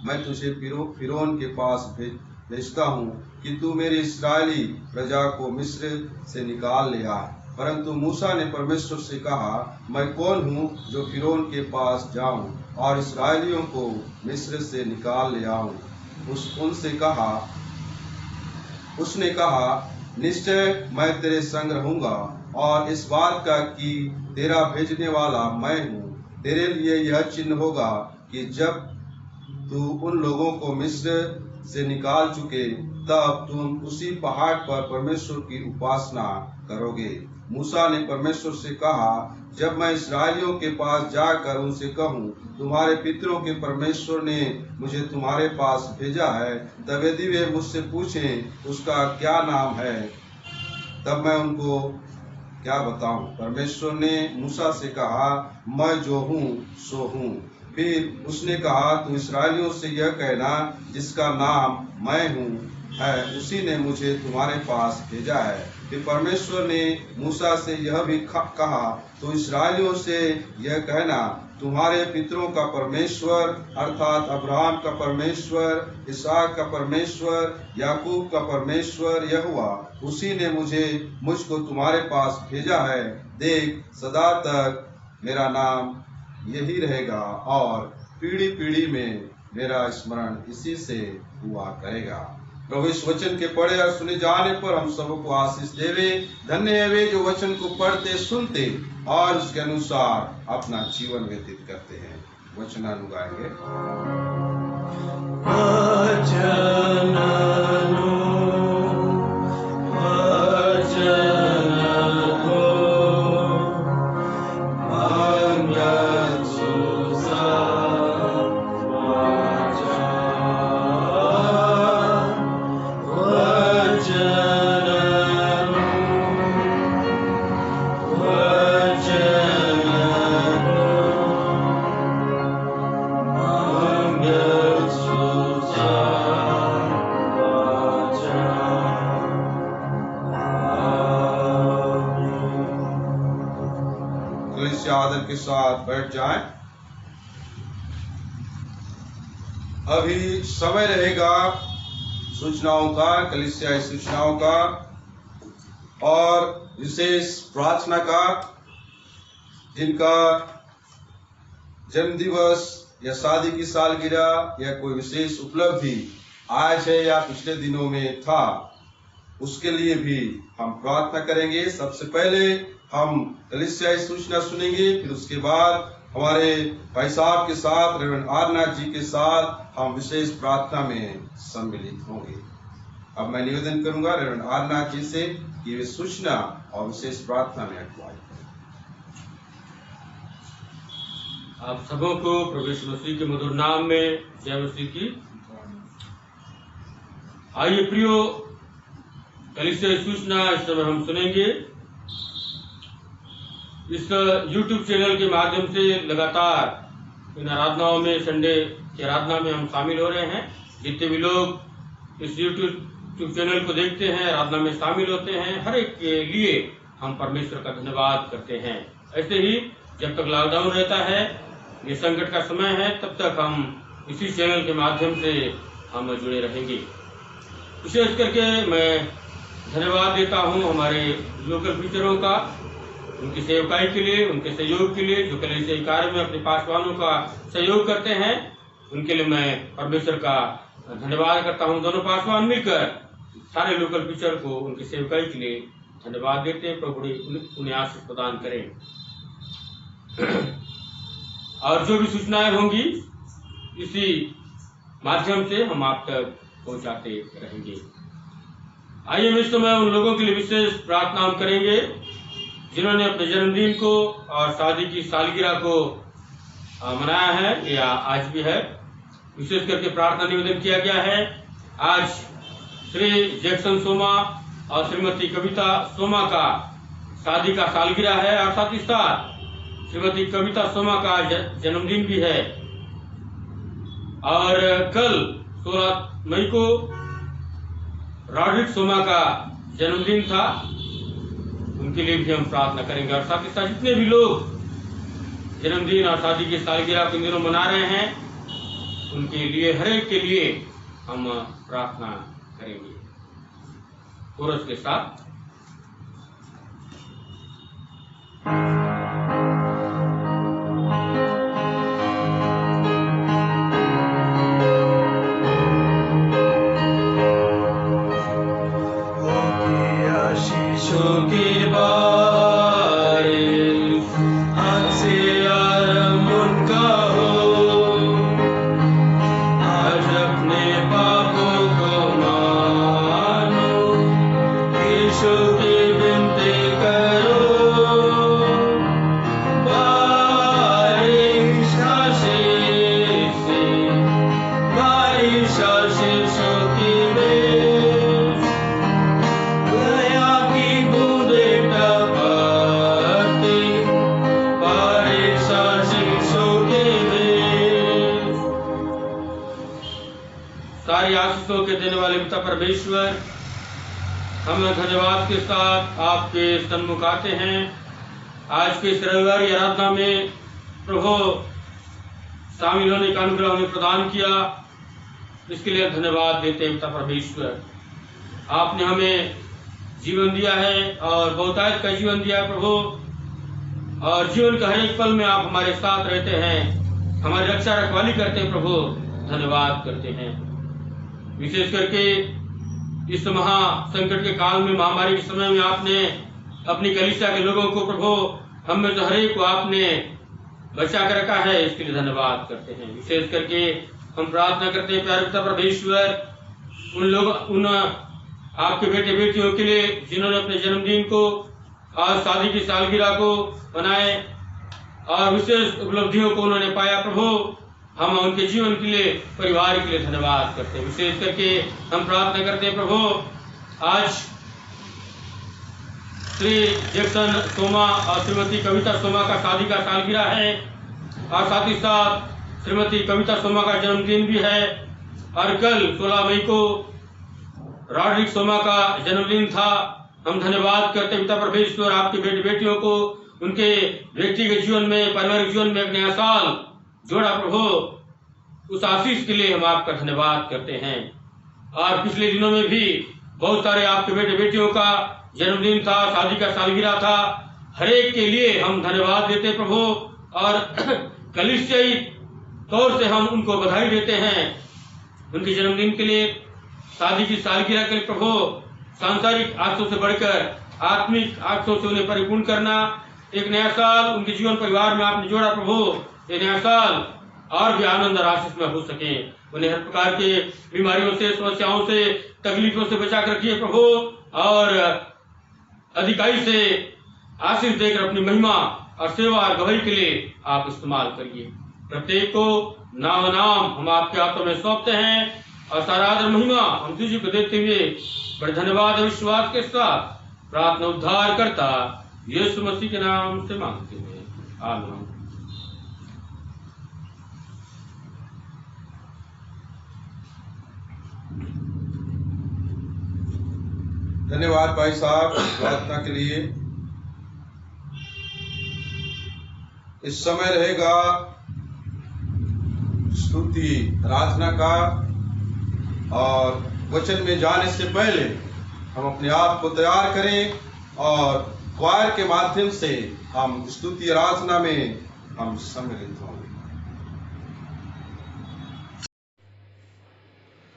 मैं तुझे फिरौन के पास भेजता हूँ कि तू मेरी इस्राएली प्रजा को मिस्र से निकाल ले आ। परंतु मूसा ने परमेश्वर से कहा, मैं कौन हूँ जो फिरौन के पास जाऊँ और इस्राएलियों को मिस्र से निकाल ले आऊँ? उसने कहा, निश्चय मैं तेरे संग रहूंगा, और इस बात का कि तेरा भेजने वाला मैं हूँ तेरे लिए यह चिन्ह होगा कि जब तू उन लोगों को मिस्र से निकाल चुके, तब तुम उसी पहाड़ पर परमेश्वर की उपासना करोगे। मूसा ने परमेश्वर से कहा, जब मैं इस्राएलियों के पास जाकर उनसे कहूँ, तुम्हारे पितरों के परमेश्वर ने मुझे तुम्हारे पास भेजा है, तब यदि वे मुझसे पूछें उसका क्या नाम है, तब मैं उनको क्या बताऊं? परमेश्वर ने मूसा से कहा, मैं जो हूँ सो हूँ। फिर उसने कहा, तू इस्राएलियों से यह कहना, जिसका नाम मैं हूँ है, उसी ने मुझे तुम्हारे पास भेजा है। फिर परमेश्वर ने मूसा से यह भी कहा, तू इस्राएलियों से यह कहना, तुम्हारे पितरों का परमेश्वर अर्थात अब्राहम का परमेश्वर, इसहाक का परमेश्वर, याकूब का परमेश्वर यहोवा, उसी ने मुझको तुम्हारे पास भेजा है। देख, सदा तक मेरा नाम यही रहेगा, और पीढ़ी पीढ़ी में मेरा स्मरण इसी से हुआ करेगा। प्रभु इस वचन के पढ़े और सुने जाने पर हम सबको आशीष देवे। धन्य है वे जो वचन को पढ़ते सुनते और उसके अनुसार अपना जीवन व्यतीत करते हैं। वचनानु गाएंगे। आदर के साथ बैठ जाएं। अभी समय रहेगा सूचनाओं का, कलीसियाई सूचनाओं का और विशेष प्रार्थना का। जिनका जन्म दिवस या शादी की सालगिरह या कोई विशेष उपलब्धि आज है या पिछले दिनों में था, उसके लिए भी हम प्रार्थना करेंगे। सबसे पहले हम कलीसियाई सूचना सुनेंगे, फिर उसके बाद हमारे भाई साहब के साथ, रेवरेंड आरनाथ जी के साथ हम विशेष प्रार्थना में सम्मिलित होंगे। अब मैं निवेदन करूंगा रेवरेंड आरनाथ जी से कि वे सूचना और विशेष प्रार्थना में अगुवाई करें। आप सबों को प्रभु यीशु मसीह के मधुर नाम में जय मसीह की। आइए प्रियो, कलीसियाई सूचना इस समय हम सुनेंगे। इस YouTube चैनल के माध्यम से लगातार इन आराधनाओं में, संडे की आराधना में हम शामिल हो रहे हैं। जितने भी लोग इस YouTube चैनल को देखते हैं, आराधना में शामिल होते हैं, हर एक के लिए हम परमेश्वर का धन्यवाद करते हैं। ऐसे ही जब तक लॉकडाउन रहता है, ये संकट का समय है, तब तक हम इसी चैनल के माध्यम से हम जुड़े रहेंगे। विशेष करके मैं धन्यवाद देता हूँ हमारे लोकल टीचरों का, उनकी सेवकाई के लिए, उनके सहयोग के लिए, जो कलीसियाई कार्य में अपने पासवानों का सहयोग करते हैं। उनके लिए मैं परमेश्वर का धन्यवाद करता हूं। दोनों पासवान मिलकर सारे लोकल टीचर को उनकी सेवकाई के लिए धन्यवाद देते हैं। प्रभु उन्हें आशीष प्रदान करें। और जो भी सूचनाएं होंगी इसी माध्यम से हम आप तक पहुंचाते रहेंगे। आइए इस समय उन लोगों के लिए विशेष प्रार्थना हम करेंगे जिन्होंने अपने जन्मदिन को और शादी की सालगिरह को मनाया है या आज भी है। विशेष करके प्रार्थना निवेदन किया गया है। आज श्री जैक्सन सोमा और श्रीमती कविता सोमा का शादी का सालगिरह है और साथ ही साथ श्रीमती कविता सोमा का जन्मदिन भी है। और कल 16 मई को रॉड्रिक सोमा का जन्मदिन था, उनके लिए भी हम प्रार्थना करेंगे। और साथ ही साथ जितने भी लोग जन्मदिन और शादी की सालगिरह के दिनों मना रहे हैं, उनके लिए, हर एक के लिए हम प्रार्थना करेंगे कोरस के साथ। के देने वाले पिता परमेश्वर, हम धन्यवाद के साथ आपके सन्मुख आते हैं। आज के इस रविवार आराधना में प्रभु शामिल होने का अनुग्रह हमें प्रदान किया, इसके लिए धन्यवाद देते हैं पिता परमेश्वर। आपने हमें जीवन दिया है और बहुतायत का जीवन दिया है प्रभु, और जीवन के हर एक पल में आप हमारे साथ रहते हैं, हमारी रक्षा रखवाली करते हैं प्रभु। धन्यवाद करते हैं। विशेष करके इस महा संकट के काल में, महामारी के समय में आपने अपनी कलीसिया के लोगों को प्रभु, हम में तो हर एक को आपने बचा कर रखा है, इसके लिए धन्यवाद करते हैं। विशेष करके हम प्रार्थना करते हैं प्यारे पिता परमेश्वर, उन आपके बेटे बेटियों के लिए जिन्होंने अपने जन्मदिन को, आज शादी की सालगिरह को मनाए और विशेष उपलब्धियों को उन्होंने पाया प्रभु, हम उनके जीवन के लिए, परिवार के लिए धन्यवाद करते हैं। विशेष करके हम प्रार्थना करते हैं प्रभु, आज श्री जैक्सन सोमा और श्रीमती कविता सोमा का शादी का सालगिरह है और साथ ही साथ श्रीमती कविता सोमा का जन्मदिन भी है और कल 16 मई को रॉड्रिक सोमा का जन्मदिन था। हम धन्यवाद करते पिता परमेश्वर आपके बेटे बेटियों को उनके व्यक्तिगत जीवन में, पारिवारिक जीवन में एक नया साल जोड़ा प्रभु, उस आशीष के लिए हम आपका धन्यवाद करते हैं। और पिछले दिनों में भी बहुत सारे आपके बेटे बेटियों का जन्मदिन था, शादी का सालगिरह था, हर एक के लिए हम धन्यवाद देते प्रभु और कलीसियाई तौर से हम उनको बधाई देते हैं उनके जन्मदिन के लिए, शादी की सालगिरह के लिए प्रभु। सांसारिक आशों से बढ़कर आत्मिक आशों से उन्हें परिपूर्ण करना, एक नया साल उनके जीवन परिवार में आपने जोड़ा प्रभु, ये नया साल और भी आनंद और आशीष में हो सके। उन्हें हर प्रकार के बीमारियों से, समस्याओं से, तकलीफों से बचा कर रखिए प्रभु और अधिकाई से आशीष देकर अपनी महिमा और सेवा और गवाही के लिए आप इस्तेमाल करिए। प्रत्येक को नाम नाम हम आपके हाथों में सौंपते हैं और सारा आदर महिमा हम तुझी को देते हुए बड़े धन्यवाद और विश्वास के साथ प्रार्थना उद्धार करता यीशु मसीह के नाम से मांगते हैं, आमीन। धन्यवाद भाई साहब प्रार्थना के लिए। इस समय रहेगा स्तुति आराधना का और वचन में जाने से पहले हम अपने आप को तैयार करें और क्वायर के माध्यम से हम स्तुति आराधना में हम सम्मिलित होंगे।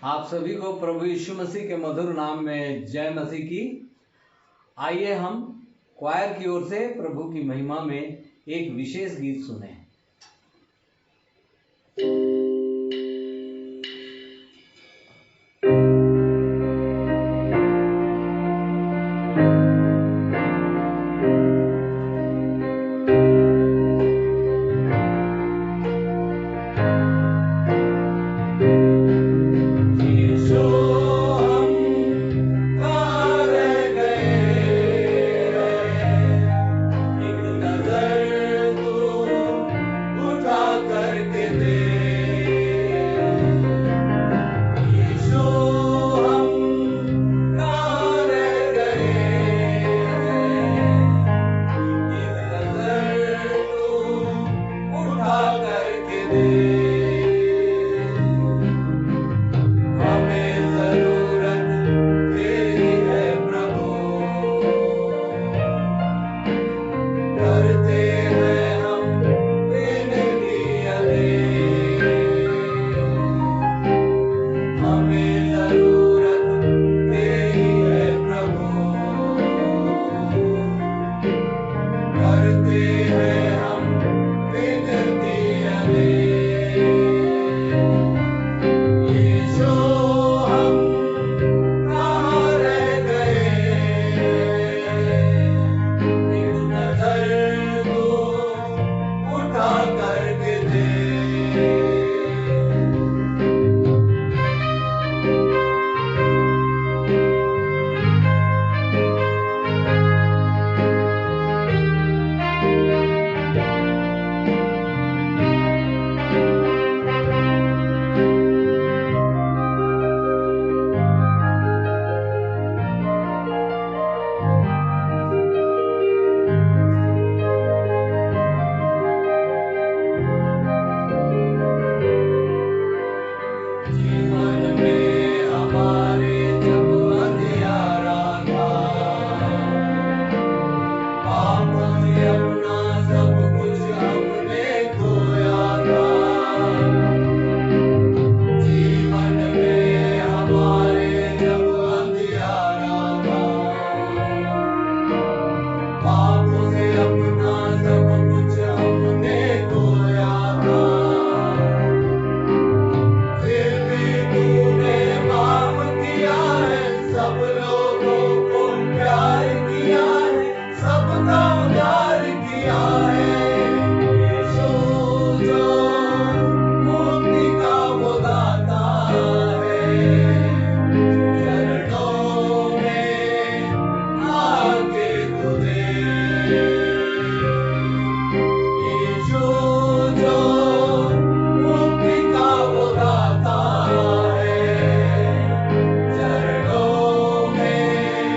आप सभी को प्रभु यीशु मसीह के मधुर नाम में जय मसीह की। आइए हम क्वायर की ओर से प्रभु की महिमा में एक विशेष गीत सुने। एक नजर तू चरणों में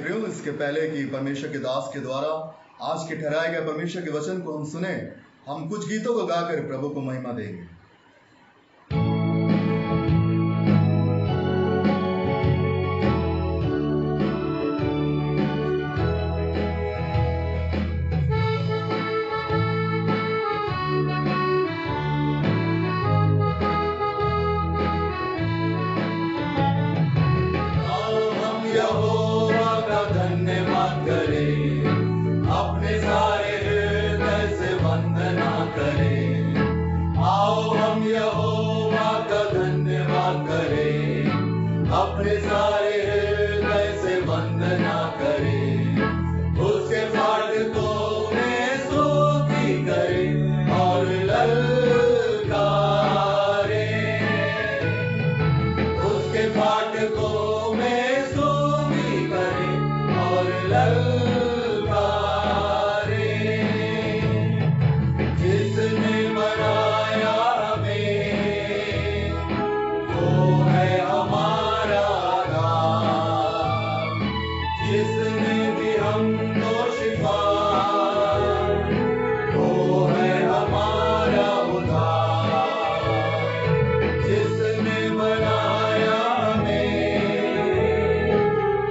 प्रियो, इसके पहले कि परमेश्वर के दास के द्वारा आज के ठहराए गए परमेश्वर के वचन को हम सुने, हम कुछ गीतों को गाकर प्रभु को महिमा देंगे। अपने सारे हृदय से वंदना करें, उसके फाटकों में स्तुति करें और ललकारें, उसके फाटकों में स्तुति करें और ललकारें। जिसने बनाया हमें वो है हमारा, जिसने भी हमको शिफा, वो है हमारा उद्धार। जिसने बनाया हमें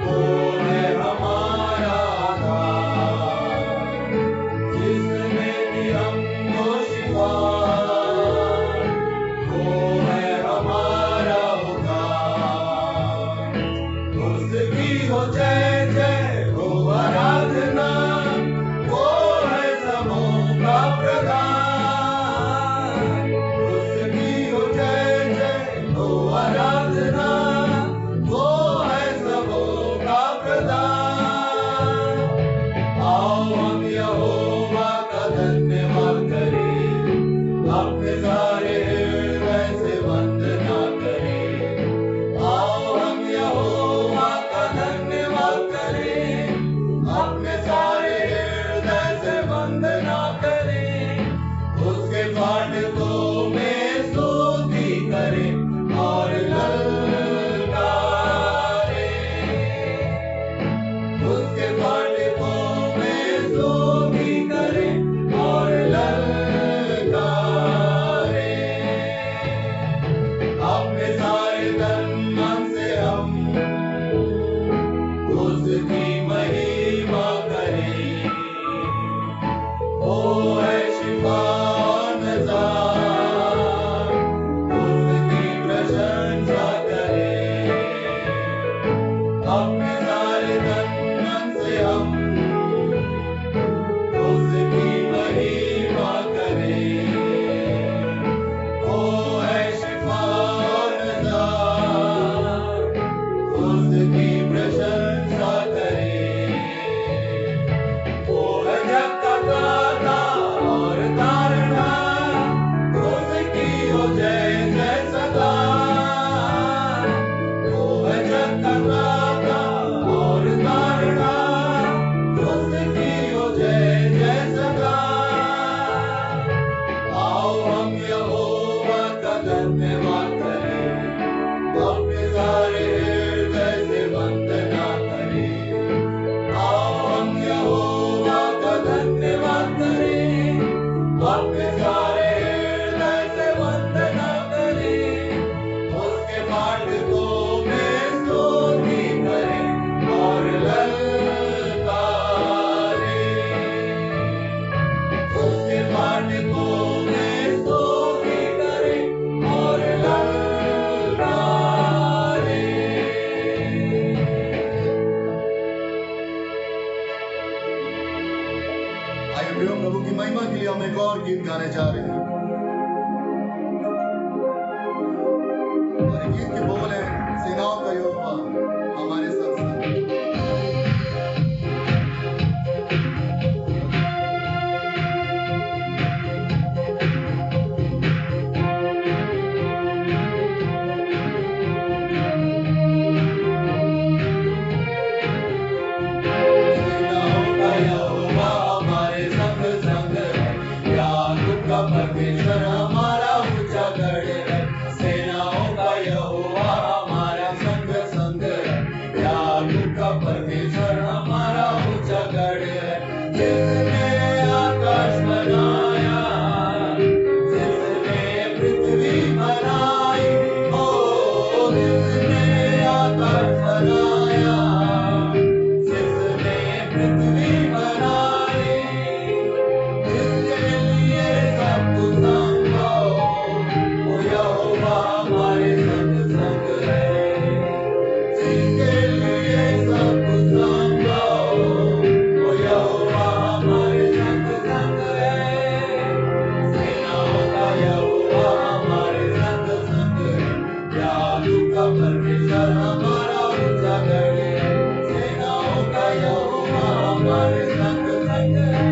वो है हमारा आधार। जिसने भी हमको शिफा, वो है हमारा उद्धार। उसकी हो जय आराधना, वो है सबों का प्रधान। उसकी हो जय जय हो आराधना, वो है सबों का प्रधान। आओ हम यहोवा का धन्यवाद करें, अपने सारे हृदय से वंदना करें। आओ हम यहोवा का धन्यवाद करें, अपने सारे हृदय से वंदना करें। उसके फाटकों में स्तुति करें और ललकारें, उसके फाटकों में स्तुति करें और ललकारें। अपने सारे तन मन से हम उसकी महिमा करें। वो है शिफा नज़ार, उसकी प्रशंसा करें। अपने सारे तन मन से हम उसकी महिमा करें। वो है शिफा नज़ार, उसकी प्रशंसा करें। वो है जग का दाता और तारना, उसकी हो जय जय सदा। वो है जग का दाता और तारना, उसकी हो जय जय सदा। आओ हम यहोवा का धन्यवाद करें, अपने सारे हृदय से वंदना करें। आओ हम यहोवा का धन्यवाद करें, अपने सारे हृदय से वंदना करें। उसके फाटकों में स्तुति करें और ललकारें, उसके फाटकों में स्तुति करें और ललकारें। आइए प्रियो, प्रभु की महिमा के लिए हम एक और गीत गाने जा रहे हैं। और ये गीत के बोल है, सेनाओं का यहोवा हमारे संग संग। सेनाओं का यहोवा हमारे संग संग है, याकूब का परमेश्वर हमारा ऊंचा गढ़ है। सेनाओं का यहोवा पृथ्वी बनाई, जिसके लिए सब कुछ संभव, वो यहोवा हमारे संग संग है। जिसके लिए सब कुछ संभव, वो यहोवा हमारे संग संग है। सेनाओं का यहोवा हमारे संग संग है। यादू का परमेश्वर हमारा ऊंचा गढ़ है। सेनाओं का यहोवा हमारे संग संग है।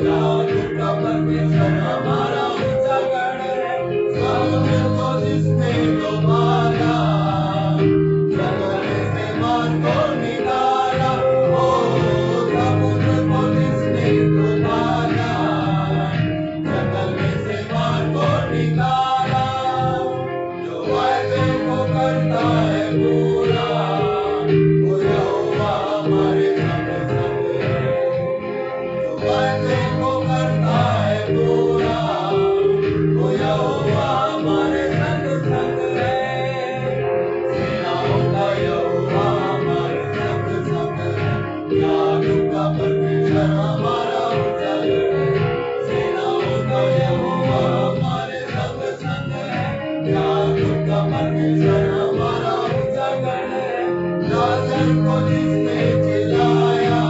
यादू का परमेश्वर हमारा ऊंचा गढ़ है। समुद्र को जिसने डुबाया, जंगल से मार को निकाला। ओ समुद्र को जिसने डुबाया, जंगल से मार को निकाला। जो वायदे को करता है पूरा, वो यहोवा हमारे संग संग है। जो वायदे को करता है पूरा, वो यहोवा हमारे संग संग है। सेनाओं का यहोवा हमारे संग संग है। यादू का परमेश्वर हमारा ऊंचा गढ़ है। सेनाओं का यहोवा हमारे संग संग है। यादू का परमेश्वर हमारा ऊंचा गढ़ है। लाजर को जिसने जिलाया,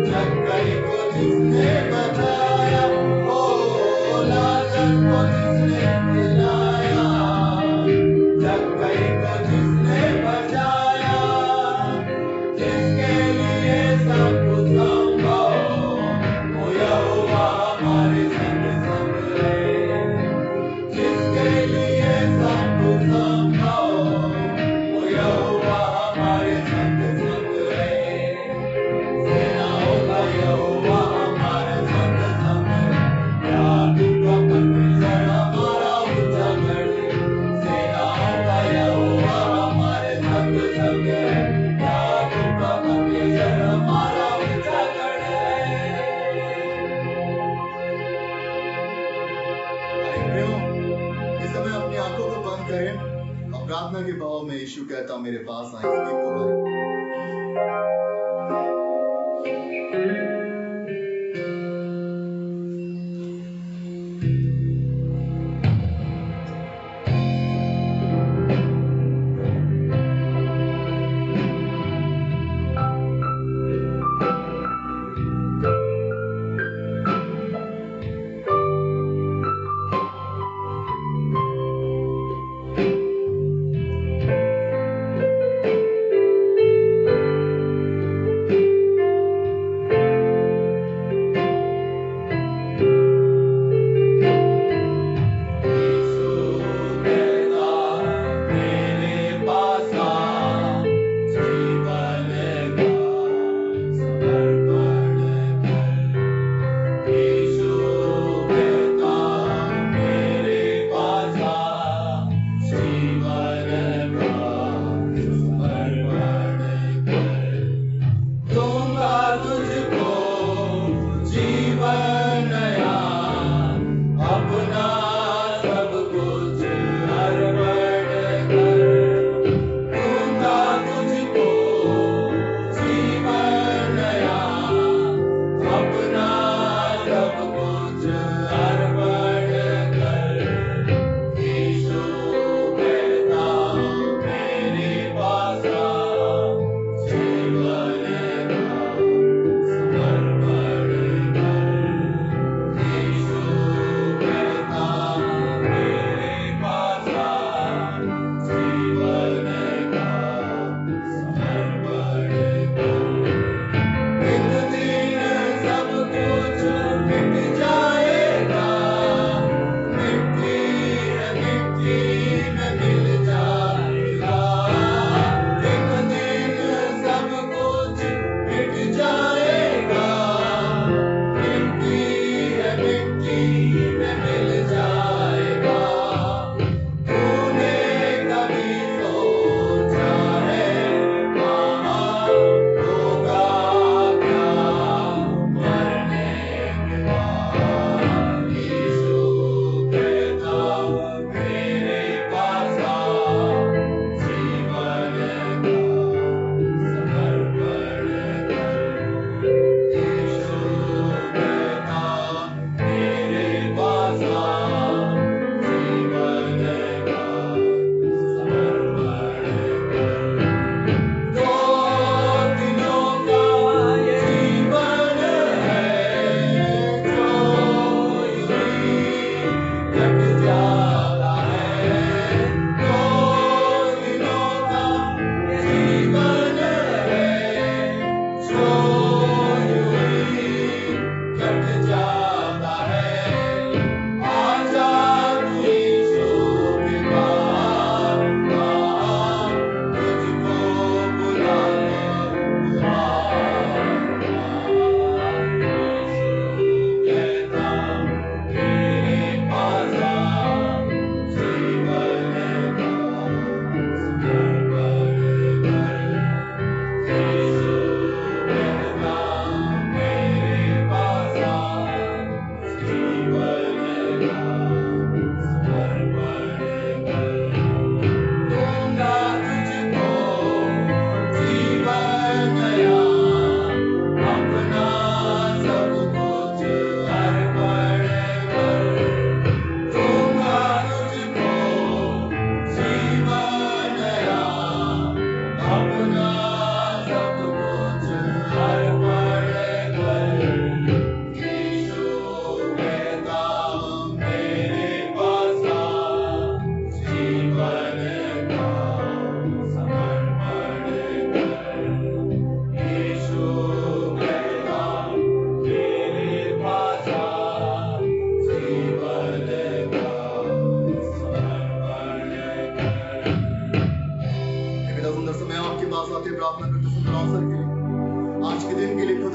जक्कई को जिसने बचाया। ओ लाजर को जिसने जिलाया, जक्कई को जिसने बचाया। जिसके लिए सब कुछ संभव, वो यहोवा हमारे संग संग है। जिसके लिए सब कुछ संभव, वो यहोवा हमारे संग संग है। सेनाओं का यहोवा हमारे संग संग है। यादू का परमेश्वर हमारा ऊंचा गढ़ है। सेनाओं का यहोवा हमारे संग संग है। यादू का परमेश्वर हमारा ऊंचा गढ़ है। भाई प्रियो, इस समय अपनी आंखों को बंद करें और प्रार्थना के भाव में यीशु कहता मेरे पास आए, इस गीत को गाएं।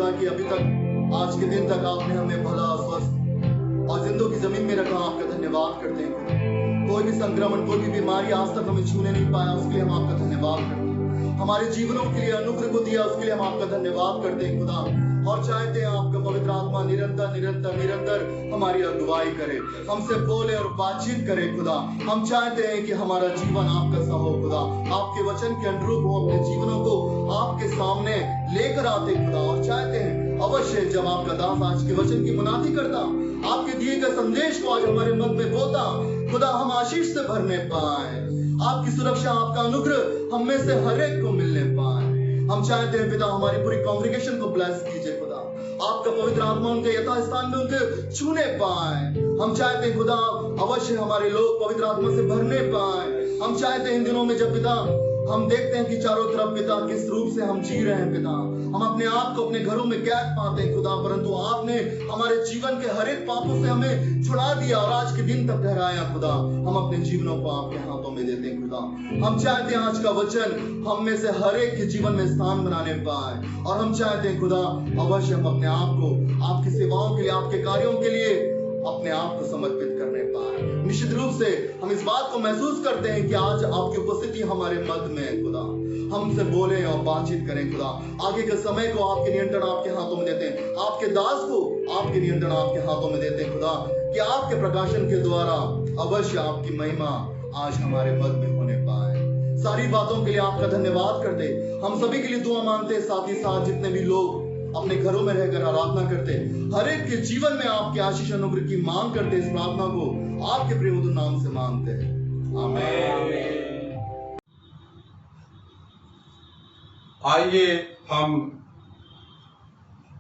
खुदा कि अभी तक आज के दिन तक आपने हमें भला स्वस्थ और जिंदों की जमीन में रखा। आपका धन्यवाद करते हैं खुदा। कोई भी संक्रमण, कोई भी बीमारी आज तक हमें छूने नहीं पाया, उसके लिए हम आपका धन्यवाद करते हैं। हमारे जीवनों के लिए अनुग्रह को दिया, उसके लिए हम आपका धन्यवाद करते हैं खुदा। और चाहते हैं आपका पवित्र आत्मा निरंतर निरंतर निरंतर हमारी अगुवाई करे, हमसे बोले और बातचीत करे खुदा। हम चाहते हैं कि हमारा जीवन आपका सा हो खुदा, आपके वचन के अनुरूप हो, अपने जीवनों को आपके सामने लेकर आते खुदा। और चाहते हैं अवश्य जब आपका दास आज के वचन की मुनादी करता, आपके दिए गए संदेश को आज हमारे मन में बोता खुदा, हम आशीष से भरने पाए, आपकी सुरक्षा, आपका अनुग्रह हम में से हर एक को मिलने पाए। हम चाहते हैं पिता हमारी पूरी कांग्रेगेशन को ब्लेस कीजिए खुदा, आपका पवित्र आत्मा उनके यथा स्थान में उनके छूने पाए। हम चाहते हैं खुदा अवश्य हमारे लोग पवित्र आत्मा से भरने पाए। हम चाहते हैं इन दिनों में जब पिता हम देखते हैं कि चारों तरफ पिता किस रूप से हम जी रहे हैं पिता, हम अपने आप को अपने घरों में कैद पाते हैं खुदा, परंतु आपने हमारे जीवन के हर एक पापों से हमें छुड़ा दिया और आज के दिन तक ठहराया खुदा। हम अपने जीवनों को आपके हाथों में देते हैं खुदा। हम चाहते हैं आज का वचन हम में से हर एक के जीवन में स्थान बनाने पाए। और हम चाहते हैं खुदा अवश्य हम अपने आप को आपकी सेवाओं के लिए, आपके कार्यों के लिए अपने आप को समर्पित करने पाए। निश्चित रूप से हम इस बात को महसूस करते हैं कि आज आपकी उपस्थिति हमारे मध्य में है खुदा। हमसे बोले और बातचीत करें खुदा। आगे के समय को आपके नियंत्रण आपके हाथों में देते हैं, आपके दास को आपके नियंत्रण आपके हाथों में देते हैं खुदा, कि आपके प्रकाशन के द्वारा अवश्य आपकी महिमा आज हमारे मध्य में होने पाए। सारी बातों के लिए आपका धन्यवाद करते, हम सभी के लिए दुआ मानते, साथ ही साथ जितने भी लोग अपने घरों में रहकर आराधना करते, हर एक के जीवन में आपके आशीष अनुग्रह की मांग करते, इस प्रार्थना को आपके प्रिय मधुर नाम से मांगते हैं, आमीन। आइए हम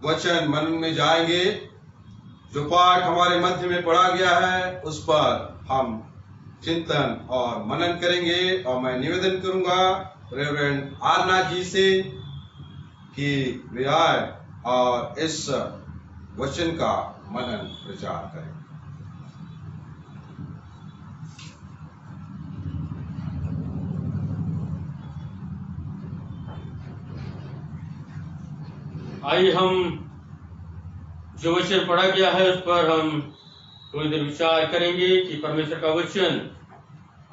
वचन मनन में जाएंगे। जो पाठ हमारे मध्य में पढ़ा गया है उस पर हम चिंतन और मनन करेंगे। और मैं निवेदन करूंगा रेवरेंड आरना जी से कि वे आए और इस वचन का मनन प्रचार करें। आइए हम जो वचन पढ़ा गया है उस पर हम थोड़ी देर विचार करेंगे कि परमेश्वर का वचन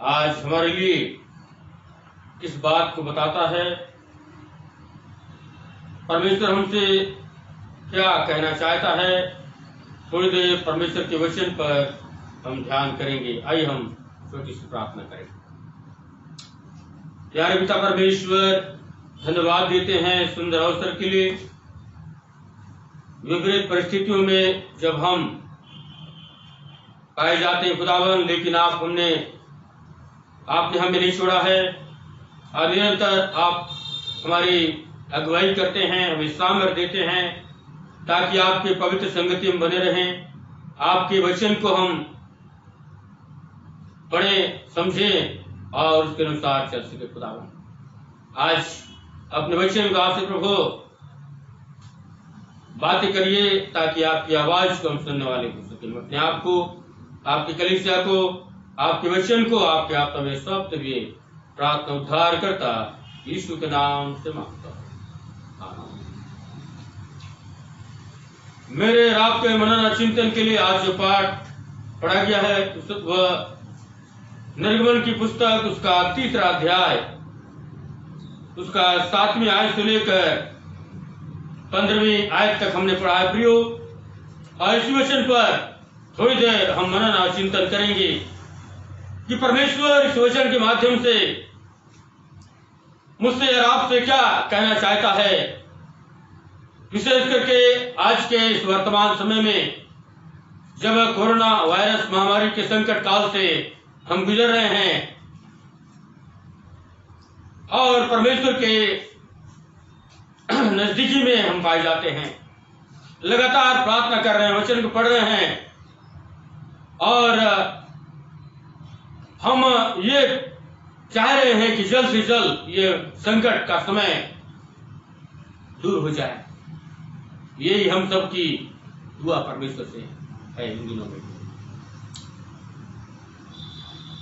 आज हमारे लिए किस बात को बताता है, परमेश्वर हमसे क्या कहना चाहता है। थोड़ी देर परमेश्वर के वचन पर हम ध्यान करेंगे। आइए हम छोटी सी प्रार्थना करें। प्यारे पिता परमेश्वर, धन्यवाद देते हैं सुंदर अवसर के लिए। विपरीत परिस्थितियों में जब हम पाए जाते हैं खुदावन, लेकिन आपने हमें नहीं छोड़ा है और निरंतर आप हमारी अगुवाई करते हैं, हमें सामर्थ्य देते हैं ताकि आपके पवित्र संगति में बने रहें, आपके वचन को हम पढ़ें, समझें और उसके अनुसार चल सके। खुदावन, आज अपने वचन को आपसे प्रभु बातें करिए ताकि आपकी आवाज को हम सुनने वाले हो सके। मैं अपने आप को, आपकी कलीसिया को, आपके वचन को आपके आत्मा में सौंपते हुए प्रार्थना उद्धार करता यीशु के नाम से मांगता हूं, आमीन। मेरे रात के मनन चिंतन के लिए आज जो पाठ पढ़ा गया है वह निर्गमन की पुस्तक, उसका 3रा अध्याय, उसका 7वीं आयत से लेकर 15वीं आयत तक हमने पढ़ा है प्रियो। और इस वचन पर थोड़ी देर हम मनन और चिंतन करेंगे कि परमेश्वर इस वचन के माध्यम से मुझसे और आपसे क्या कहना चाहता है। विशेष करके आज के इस वर्तमान समय में जब कोरोना वायरस महामारी के संकट काल से हम गुजर रहे हैं और परमेश्वर के नजदीकी में हम पाए जाते हैं, लगातार प्रार्थना कर रहे हैं, वचन को पढ़ रहे हैं और हम ये चाह रहे हैं कि जल्द से जल्द ये संकट का समय दूर हो जाए। यही हम सब की दुआ परमेश्वर से है इन दिनों में।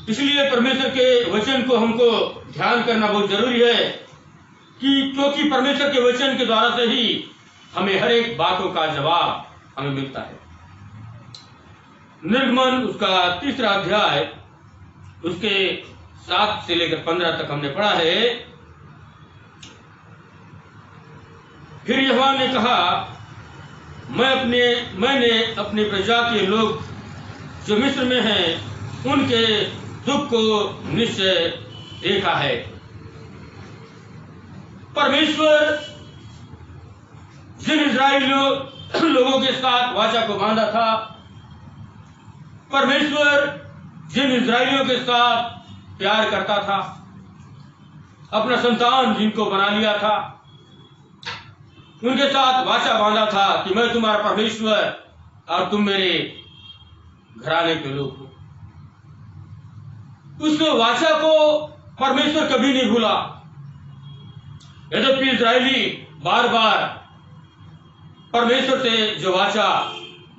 इसलिए परमेश्वर के वचन को हमको ध्यान करना बहुत जरूरी है कि क्योंकि परमेश्वर के वचन के द्वारा से ही हमें हर एक बातों का जवाब हमें मिलता है। निर्गमन उसका 3रा अध्याय उसके 7 से लेकर 15 तक हमने पढ़ा है। फिर यहोवा ने कहा, मैंने अपनी प्रजा के लोग जो मिस्र में हैं उनके दुख को निश्चय देखा है। परमेश्वर जिन इस्राएली लोगों के साथ वाचा को बांधा था, परमेश्वर जिन इस्राएलियों के साथ प्यार करता था, अपना संतान जिनको बना लिया था, उनके साथ वाचा बांधा था कि मैं तुम्हारा परमेश्वर और तुम मेरे घराने के लोग हो। उस वाचा को परमेश्वर कभी नहीं भूला। यद्यपि इस्राएली बार बार परमेश्वर से जो वाचा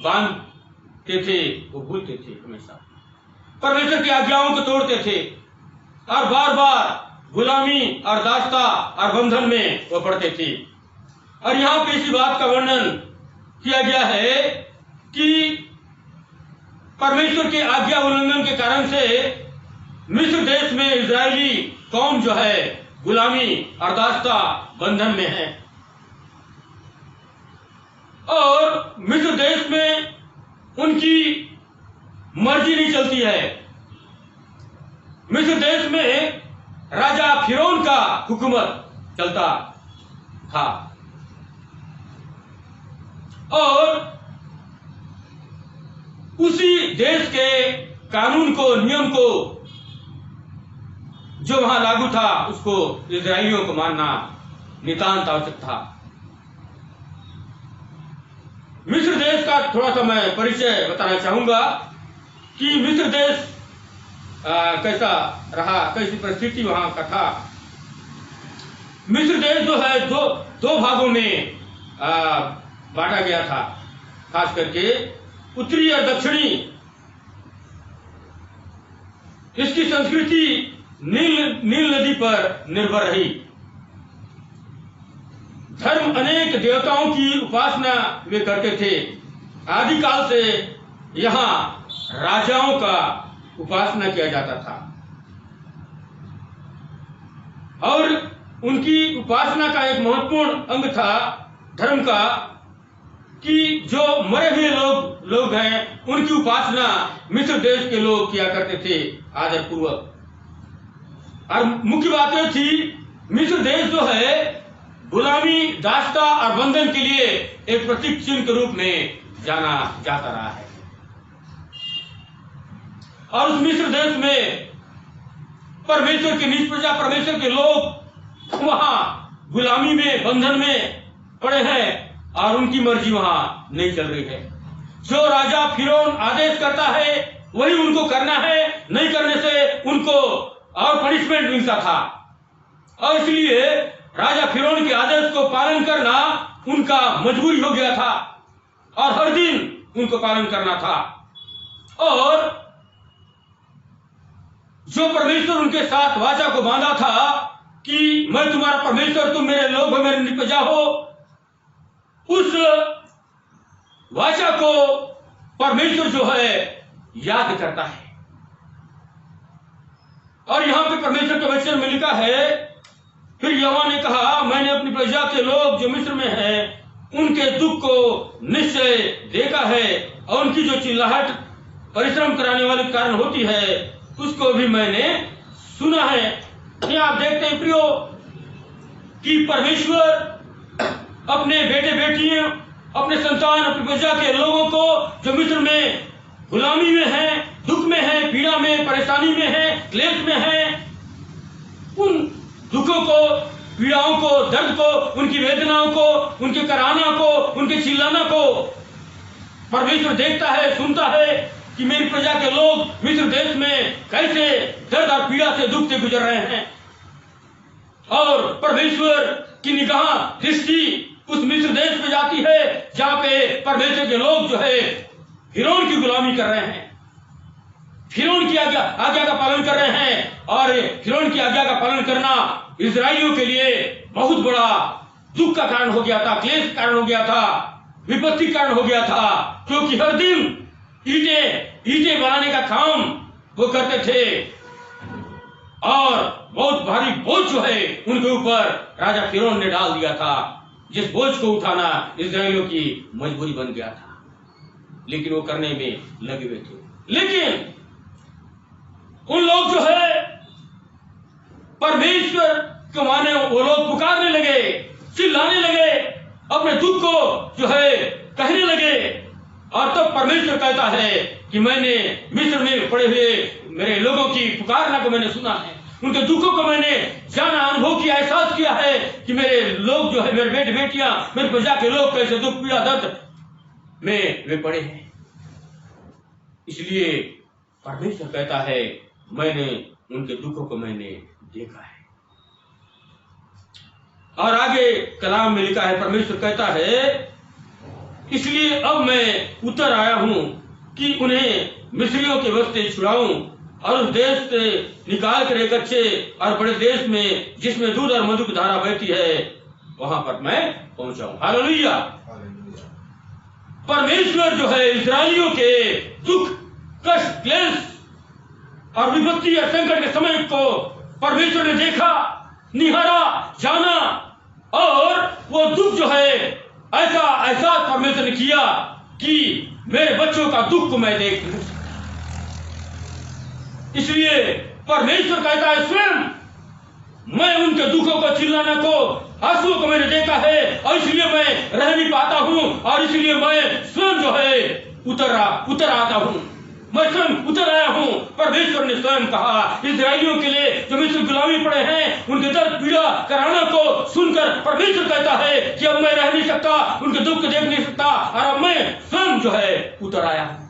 बांधते थे वो भूलते थे, हमेशा परमेश्वर की आज्ञाओं को तोड़ते थे और बार बार गुलामी और दास्ता और बंधन में वो पड़ते थे। और यहां पे इसी बात का वर्णन किया गया है कि परमेश्वर के आज्ञा उल्लंघन के कारण से मिस्र देश में इजरायली कौम जो है गुलामी और दास्ता बंधन में है। और मिस्र देश में उनकी मर्जी नहीं चलती है। मिस्र देश में राजा फिरौन का हुकूमत चलता था और उसी देश के कानून को, नियम को जो वहां लागू था उसको इजरायलियों को मानना नितांत आवश्यक था। मिस्र देश का थोड़ा सा मैं परिचय बताना चाहूंगा कि मिस्र देश कैसा रहा, कैसी परिस्थिति वहां का था। मिस्र देश जो है दो भागों में बांटा गया था, खास करके उत्तरी और दक्षिणी। इसकी संस्कृति नील नदी पर निर्भर रही। धर्म अनेक देवताओं की उपासना वे करते थे। आदिकाल से यहां राजाओं का उपासना किया जाता था और उनकी उपासना का एक महत्वपूर्ण अंग था धर्म का कि जो मरे हुए लोग हैं उनकी उपासना मिस्र देश के लोग किया करते थे आदर पूर्वक। और मुख्य बात यह थी, मिस्र देश जो है गुलामी, दास्ता और बंधन के लिए एक प्रतीक चिन्ह के रूप में जाना जाता रहा है। और उस मिस्र देश में परमेश्वर की निज प्रजा, परमेश्वर के लोग वहां गुलामी में, बंधन में पड़े हैं और उनकी मर्जी वहां नहीं चल रही है। जो राजा फिरौन आदेश करता है वही उनको करना है, नहीं करने से उनको और पनिशमेंट मिलता था। और इसलिए राजा फिरौन के आदेश को पालन करना उनका मजबूरी हो गया था और हर दिन उनको पालन करना था। और जो परमेश्वर उनके साथ वाचा को बांधा था कि मैं तुम्हारा परमेश्वर, तुम मेरे लोग हो, मेरी प्रजा हो, उस वाचा को परमेश्वर जो है याद करता है। और यहां पे परमेश्वर के वचन में लिखा है, फिर यहोवा ने कहा, मैंने अपनी प्रजा के लोग जो मिस्र में हैं उनके दुख को निश्चय देखा है और उनकी जो चिल्लाहट परिश्रम कराने वाले कारण होती है उसको भी मैंने सुना है। आप देखते हैं प्रियो कि परमेश्वर अपने बेटे बेटियां, अपने संतान, अपनी प्रजा के लोगों को जो मिस्र में गुलामी में है, दुख में है, पीड़ा में, परेशानी में है, क्लेश में है, उन दुखों को, पीड़ाओं को, दर्द को, उनकी वेदनाओं को, उनके कराना को, उनके चिल्लाना को परमेश्वर देखता है, सुनता है कि मेरी प्रजा के लोग मिस्र देश में कैसे दर्द और पीड़ा से, दुख से गुजर रहे हैं। और परमेश्वर की निगाह, दृष्टि उस मिस्र देश में जाती है जहां पे परमेश्वर के लोग जो है फिरौन की गुलामी कर रहे हैं, फिरौन की आज्ञा का पालन कर रहे हैं। और फिरौन की आज्ञा का पालन करना इजराइलियों के लिए बहुत बड़ा दुख का कारण हो गया था, क्लेश का कारण हो गया था, विपत्ति का कारण हो गया था, क्योंकि हर दिन ईंटें बनाने का काम वो करते थे और बहुत भारी बोझ जो है उनके ऊपर राजा फिरौन ने डाल दिया था, जिस बोझ को उठाना इस्राएलियों की मजबूरी बन गया था, लेकिन वो करने में लगे हुए थे। लेकिन उन लोग जो है परमेश्वर को माने वो लोग पुकारने लगे, चिल्लाने लगे, अपने दुख को जो है कहने लगे, और तब परमेश्वर कहता है कि मैंने मिस्र में पड़े हुए मेरे लोगों की पुकारना को मैंने सुना है, उनके दुखों को मैंने जाना, अनुभव किया, एहसास किया है कि मेरे लोग जो है, मेरे बेटे बेटियां, मेरे प्रजा के लोग कैसे दुख पीड़ा दर्द में वे पड़े हैं। इसलिए परमेश्वर कहता है मैंने उनके दुखों को मैंने देखा है। और आगे कलाम में लिखा है, परमेश्वर कहता है इसलिए अब मैं उतर आया हूं कि उन्हें मिस्रियों के वश से छुड़ाऊं और उस देश से निकाल कर एक अच्छे और बड़े देश में जिसमें दूध और मधु की धारा बहती है वहां पर मैं पहुंचाऊं। हालेलुया। परमेश्वर जो है इस्राएलियों के दुख, कष्ट, क्लेश और विपत्ति और संकट के समय को परमेश्वर ने देखा, निहारा, जाना, और वो दुख जो है ऐसा एहसास परमेश्वर ने किया कि मेरे बच्चों का दुख को मैं देख लूं। इसलिए परमेश्वर कहता है स्वयं मैं उनके दुखों को, चिल्लाने को, आंसुओं को मैंने देखा है और इसलिए मैं रह नहीं पाता हूं और इसलिए मैं स्वयं जो है उतर आता हूं, मैं स्वयं उतर आया हूं। परमेश्वर ने स्वयं कहा इस्राएलियों के लिए जो मिस्र गुलामी पड़े हैं उनके दर्द पीड़ा कराना को सुनकर परमेश्वर कहता है कि अब मैं रह नहीं सकता, उनके दुख को देख नहीं सकता और अब मैं स्वयं जो है उतर आया हूं।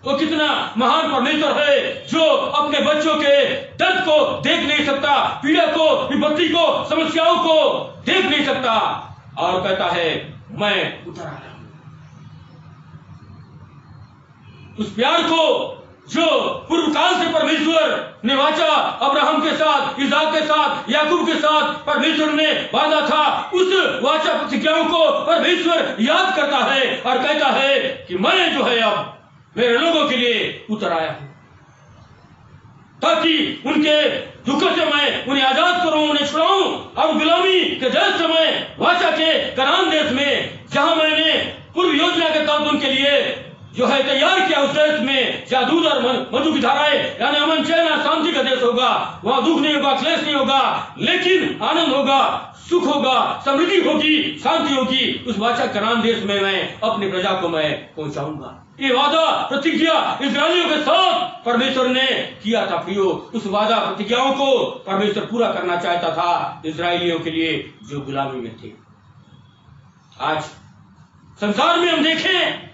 वो कितना महान परमेश्वर है जो अपने बच्चों के दर्द को देख नहीं सकता, पीड़ा को, विपत्ति को, समस्याओं को देख नहीं सकता और कहता है मैं उतर आया हूं। उस प्यार को जो पूर्व काल से परमेश्वर ने वाचा अब्राहम के साथ, इसहाक के साथ, याकूब के साथ परमेश्वर ने बांधा था, उस वाचा प्रतिज्ञाओं को परमेश्वर याद करता है और कहता है कि मैं जो है अब मेरे लोगों के लिए उतर आया हूं ताकि उनके दुखों से मैं उन्हें आजाद करूं, उन्हें छुड़ाऊं और गुलामी के देश से मैं वाचा के कनान देश में जहां मैंने पूर्व योजना के तहत उनके लिए जो है तैयार किया उस देश में जहां दूध और मधु की धाराएं यानी अमन चैन शांति का देश होगा, वहां दुख नहीं होगा, क्लेश नहीं होगा, लेकिन आनंद होगा, सुख होगा, समृद्धि होगी, शांति होगी। उस वाचा कनान देश में मैं अपनी प्रजा को मैं पहुंचाऊंगा। ये वादा प्रतिज्ञा इस्राएलियों के साथ परमेश्वर ने किया था। प्रियो, उस वादा प्रतिज्ञाओं को परमेश्वर पूरा करना चाहता था इस्राएलियों के लिए जो गुलामी में थे। आज संसार में हम देखें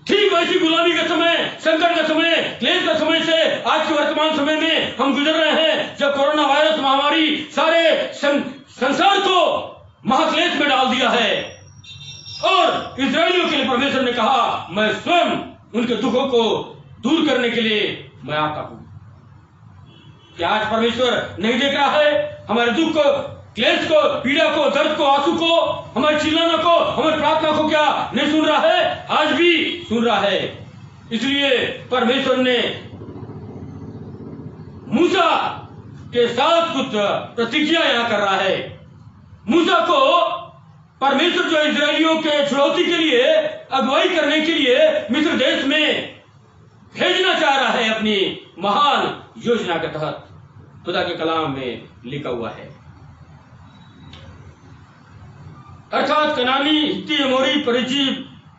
ठीक वैसी गुलामी का समय, संकट का समय, क्लेश का समय से आज के वर्तमान समय में हम गुजर रहे हैं, जब कोरोना वायरस महामारी सारे संसार को महाक्लेश में डाल दिया है और इस्राएलियों के लिए परमेश्वर ने कहा मैं स्वयं उनके दुखों को दूर करने के लिए मैं आता हूं। क्या आज परमेश्वर नहीं देख रहा है हमारे दुख को, क्लेश को, पीड़ा को, दर्द को, आंसू को, हमारे चिल्लाने को, हमारी प्रार्थना को क्या नहीं सुन रहा है? आज भी सुन रहा है। इसलिए परमेश्वर ने मूसा के साथ कुछ प्रतिज्ञा यहां कर रहा है। मूसा को परमेश्वर जो इस्राएलियों के छुड़ौती के लिए, अगुवाई करने के लिए मिस्र देश में भेजना चाह रहा है अपनी महान योजना के तहत। खुदा के कलाम में लिखा हुआ है, अर्थात कनानी, हित्ती, अमोरी, परिज्जी,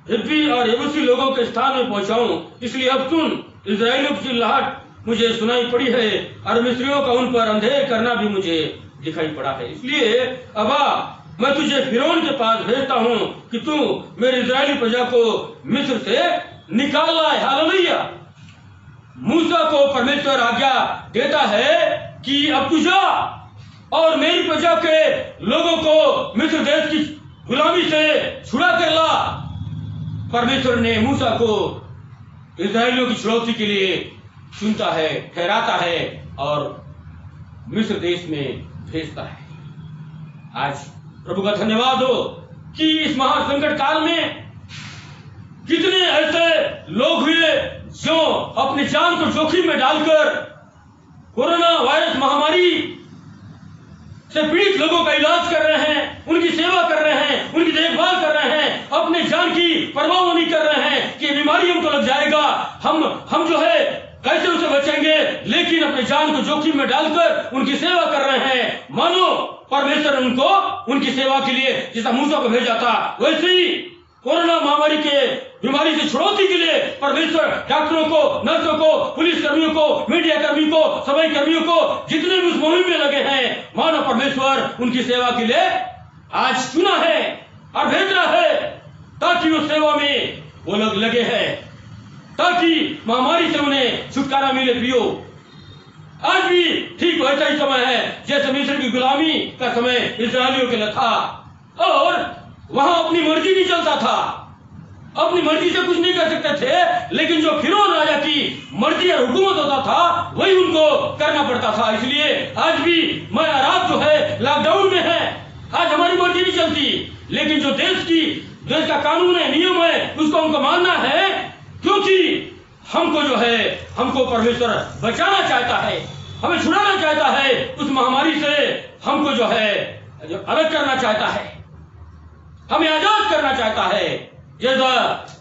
हिब्बी और यबूसी लोगों के स्थान में पहुंचाऊं। इसलिए अब सुन, इस्राएलियों की चिल्लाहट मुझे सुनाई पड़ी है और मिस्रियों का उन पर अंधेर करना भी मुझे दिखाई पड़ा है। इसलिए अबा मैं तुझे फिरौन के पास भेजता हूं कि तू मेरी इस्राएली प्रजा को मिस्र से निकाल लाए। हालेलुया। मूसा को परमेश्वर आज्ञा देता है कि अब तू जा और मेरी प्रजा के लोगों को मिस्र देश की गुलामी से छुड़ा कर ला। परमेश्वर ने मूसा को इस्राएलियों की छुड़ौती के लिए चुनता है, ठहराता है और मिस्र देश में भेजता है। आज प्रभु का धन्यवाद हो कि इस महासंकट काल में कितने ऐसे लोग हुए जो अपनी जान को जोखिम में डालकर कोरोना वायरस महामारी से पीड़ित लोगों का इलाज कर रहे हैं, उनकी सेवा कर रहे हैं, उनकी देखभाल कर रहे हैं, अपने जान की परवाह नहीं कर रहे हैं कि बीमारी हमको लग जाएगा, हम जो है कैसे उसे बचेंगे, लेकिन अपने जान को जोखिम में डालकर उनकी सेवा कर रहे हैं। मानो परमेश्वर उनको उनकी सेवा के लिए जैसा मूसा को भेजा था, वैसे ही कोरोना महामारी के बीमारी से छुड़ौती के लिए परमेश्वर डॉक्टरों को, नर्सों को, पुलिस कर्मियों को, मीडिया कर्मियों को, सफाई कर्मियों को, जितने भी उस मुहिम में लगे हैं, मानो परमेश्वर उनकी सेवा के लिए आज चुना है और भेज रहा है, ताकि उस सेवा में वो लोग लगे हैं, ताकि महामारी से उन्हें छुटकारा मिले। प्रियो, आज भी ठीक वैसा ही समय है जैसे मिस्र की गुलामी का समय इस्राएलियों के लिए था, और वहां अपनी मर्जी नहीं चलता था, अपनी मर्जी से कुछ नहीं कर सकते थे, लेकिन जो फिरौन राजा की मर्जी और हुकूमत होता था वही उनको करना पड़ता था। इसलिए आज भी मैं और आप जो है लॉकडाउन में है, आज हमारी मर्जी नहीं चलती, लेकिन जो देश का कानून है, नियम है, उसको हमको मानना है, क्योंकि हमको जो है, हमको परमेश्वर बचाना चाहता है, हमें छुड़ाना चाहता है उस महामारी से, हमको जो है अलग करना चाहता है, हमें आजाद करना चाहता है। जैसा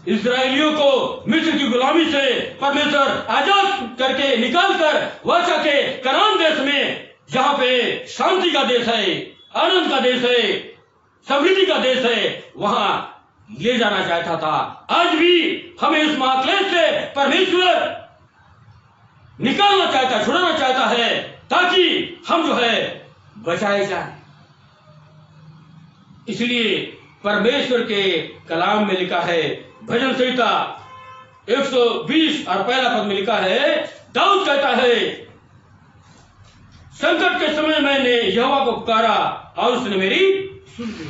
इस्राएलियों को मिस्र की गुलामी से परमेश्वर आजाद करके निकाल कर वाचा के कनान देश में, जहां पे शांति का देश है, आनंद का देश है, समृद्धि का देश है, वहां ले जाना चाहता था। आज भी हमें इस महाक्लेश से परमेश्वर निकालना चाहता है, छुड़ाना चाहता है, ताकि हम जो है बचाए जाए। इसलिए परमेश्वर के कलाम में लिखा है, भजन संहिता 120 और पहला पद में लिखा है, दाऊद कहता है, संकट के समय मैंने यहोवा को पुकारा और उसने मेरी सुन ली।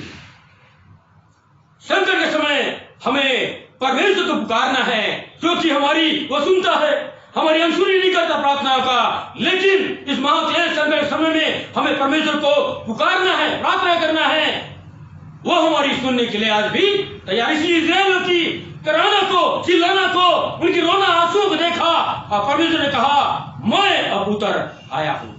संकट के समय हमें परमेश्वर को पुकारना है, क्योंकि हमारी वो सुनता है, हमारी अनसुनी नहीं करता प्रार्थना का, लेकिन इस महाक्लेश संकट समय में हमें परमेश्वर को पुकारना है, प्रार्थना करना है, वो हमारी सुनने के लिए आज भी तैयार। इसलिए इस्राएल की कराना को, चिल्लाना को, उनकी रोना आंसुओं को देखा और परमेश्वर ने कहा, मैं अब उतर आया हूं।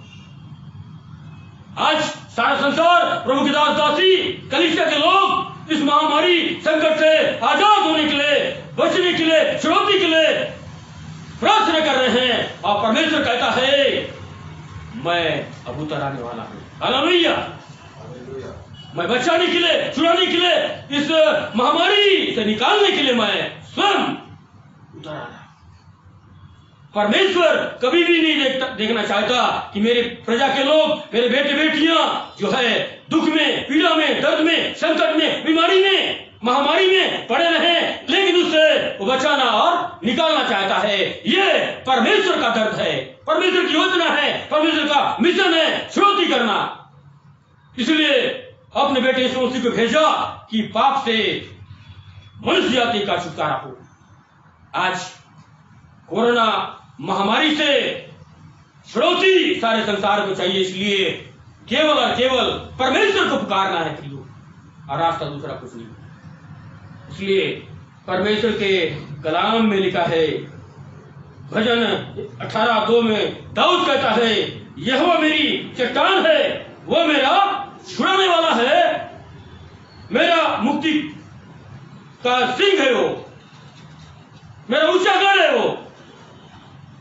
आज सारा संसार, प्रभु की दास दासी, कलीसिया के लोग इस महामारी संकट से आजाद होने के लिए, बचने के लिए, छुड़ौती के लिए प्रार्थना कर रहे हैं, और परमेश्वर कहता है, मैं अब उतर आने वाला हूं। हालेलुया। मैं बचाने के लिए, छुड़ाने के लिए, इस महामारी से निकालने के लिए मैं स्वयं उतर आया। परमेश्वर कभी भी नहीं देखना चाहता कि मेरे प्रजा के लोग, मेरे बेटे बेटियां जो है दुख में, पीड़ा में, दर्द में, संकट में, बीमारी में, महामारी में पड़े रहे, लेकिन उससे वो बचाना और निकालना चाहता है। ये परमेश्वर का दर्द है, परमेश्वर की योजना है, परमेश्वर का मिशन है, छुड़ौती करना। इसलिए अपने बेटे यीशु मसीह को भेजा कि पाप से मनुष्य जाति का छुटकारा हो। आज कोरोना महामारी से छुड़ौती सारे संसार को चाहिए, इसलिए केवल और केवल परमेश्वर को पुकारना है प्रियो, और रास्ता दूसरा कुछ नहीं। इसलिए परमेश्वर के कलाम में लिखा है, भजन 18:2 में दाऊद कहता है, यहोवा मेरी चट्टान है, वो मेरा छुड़ाने वाला है, मेरा मुक्ति का सिंह है, वो मेरा ऊंचा गढ़ है,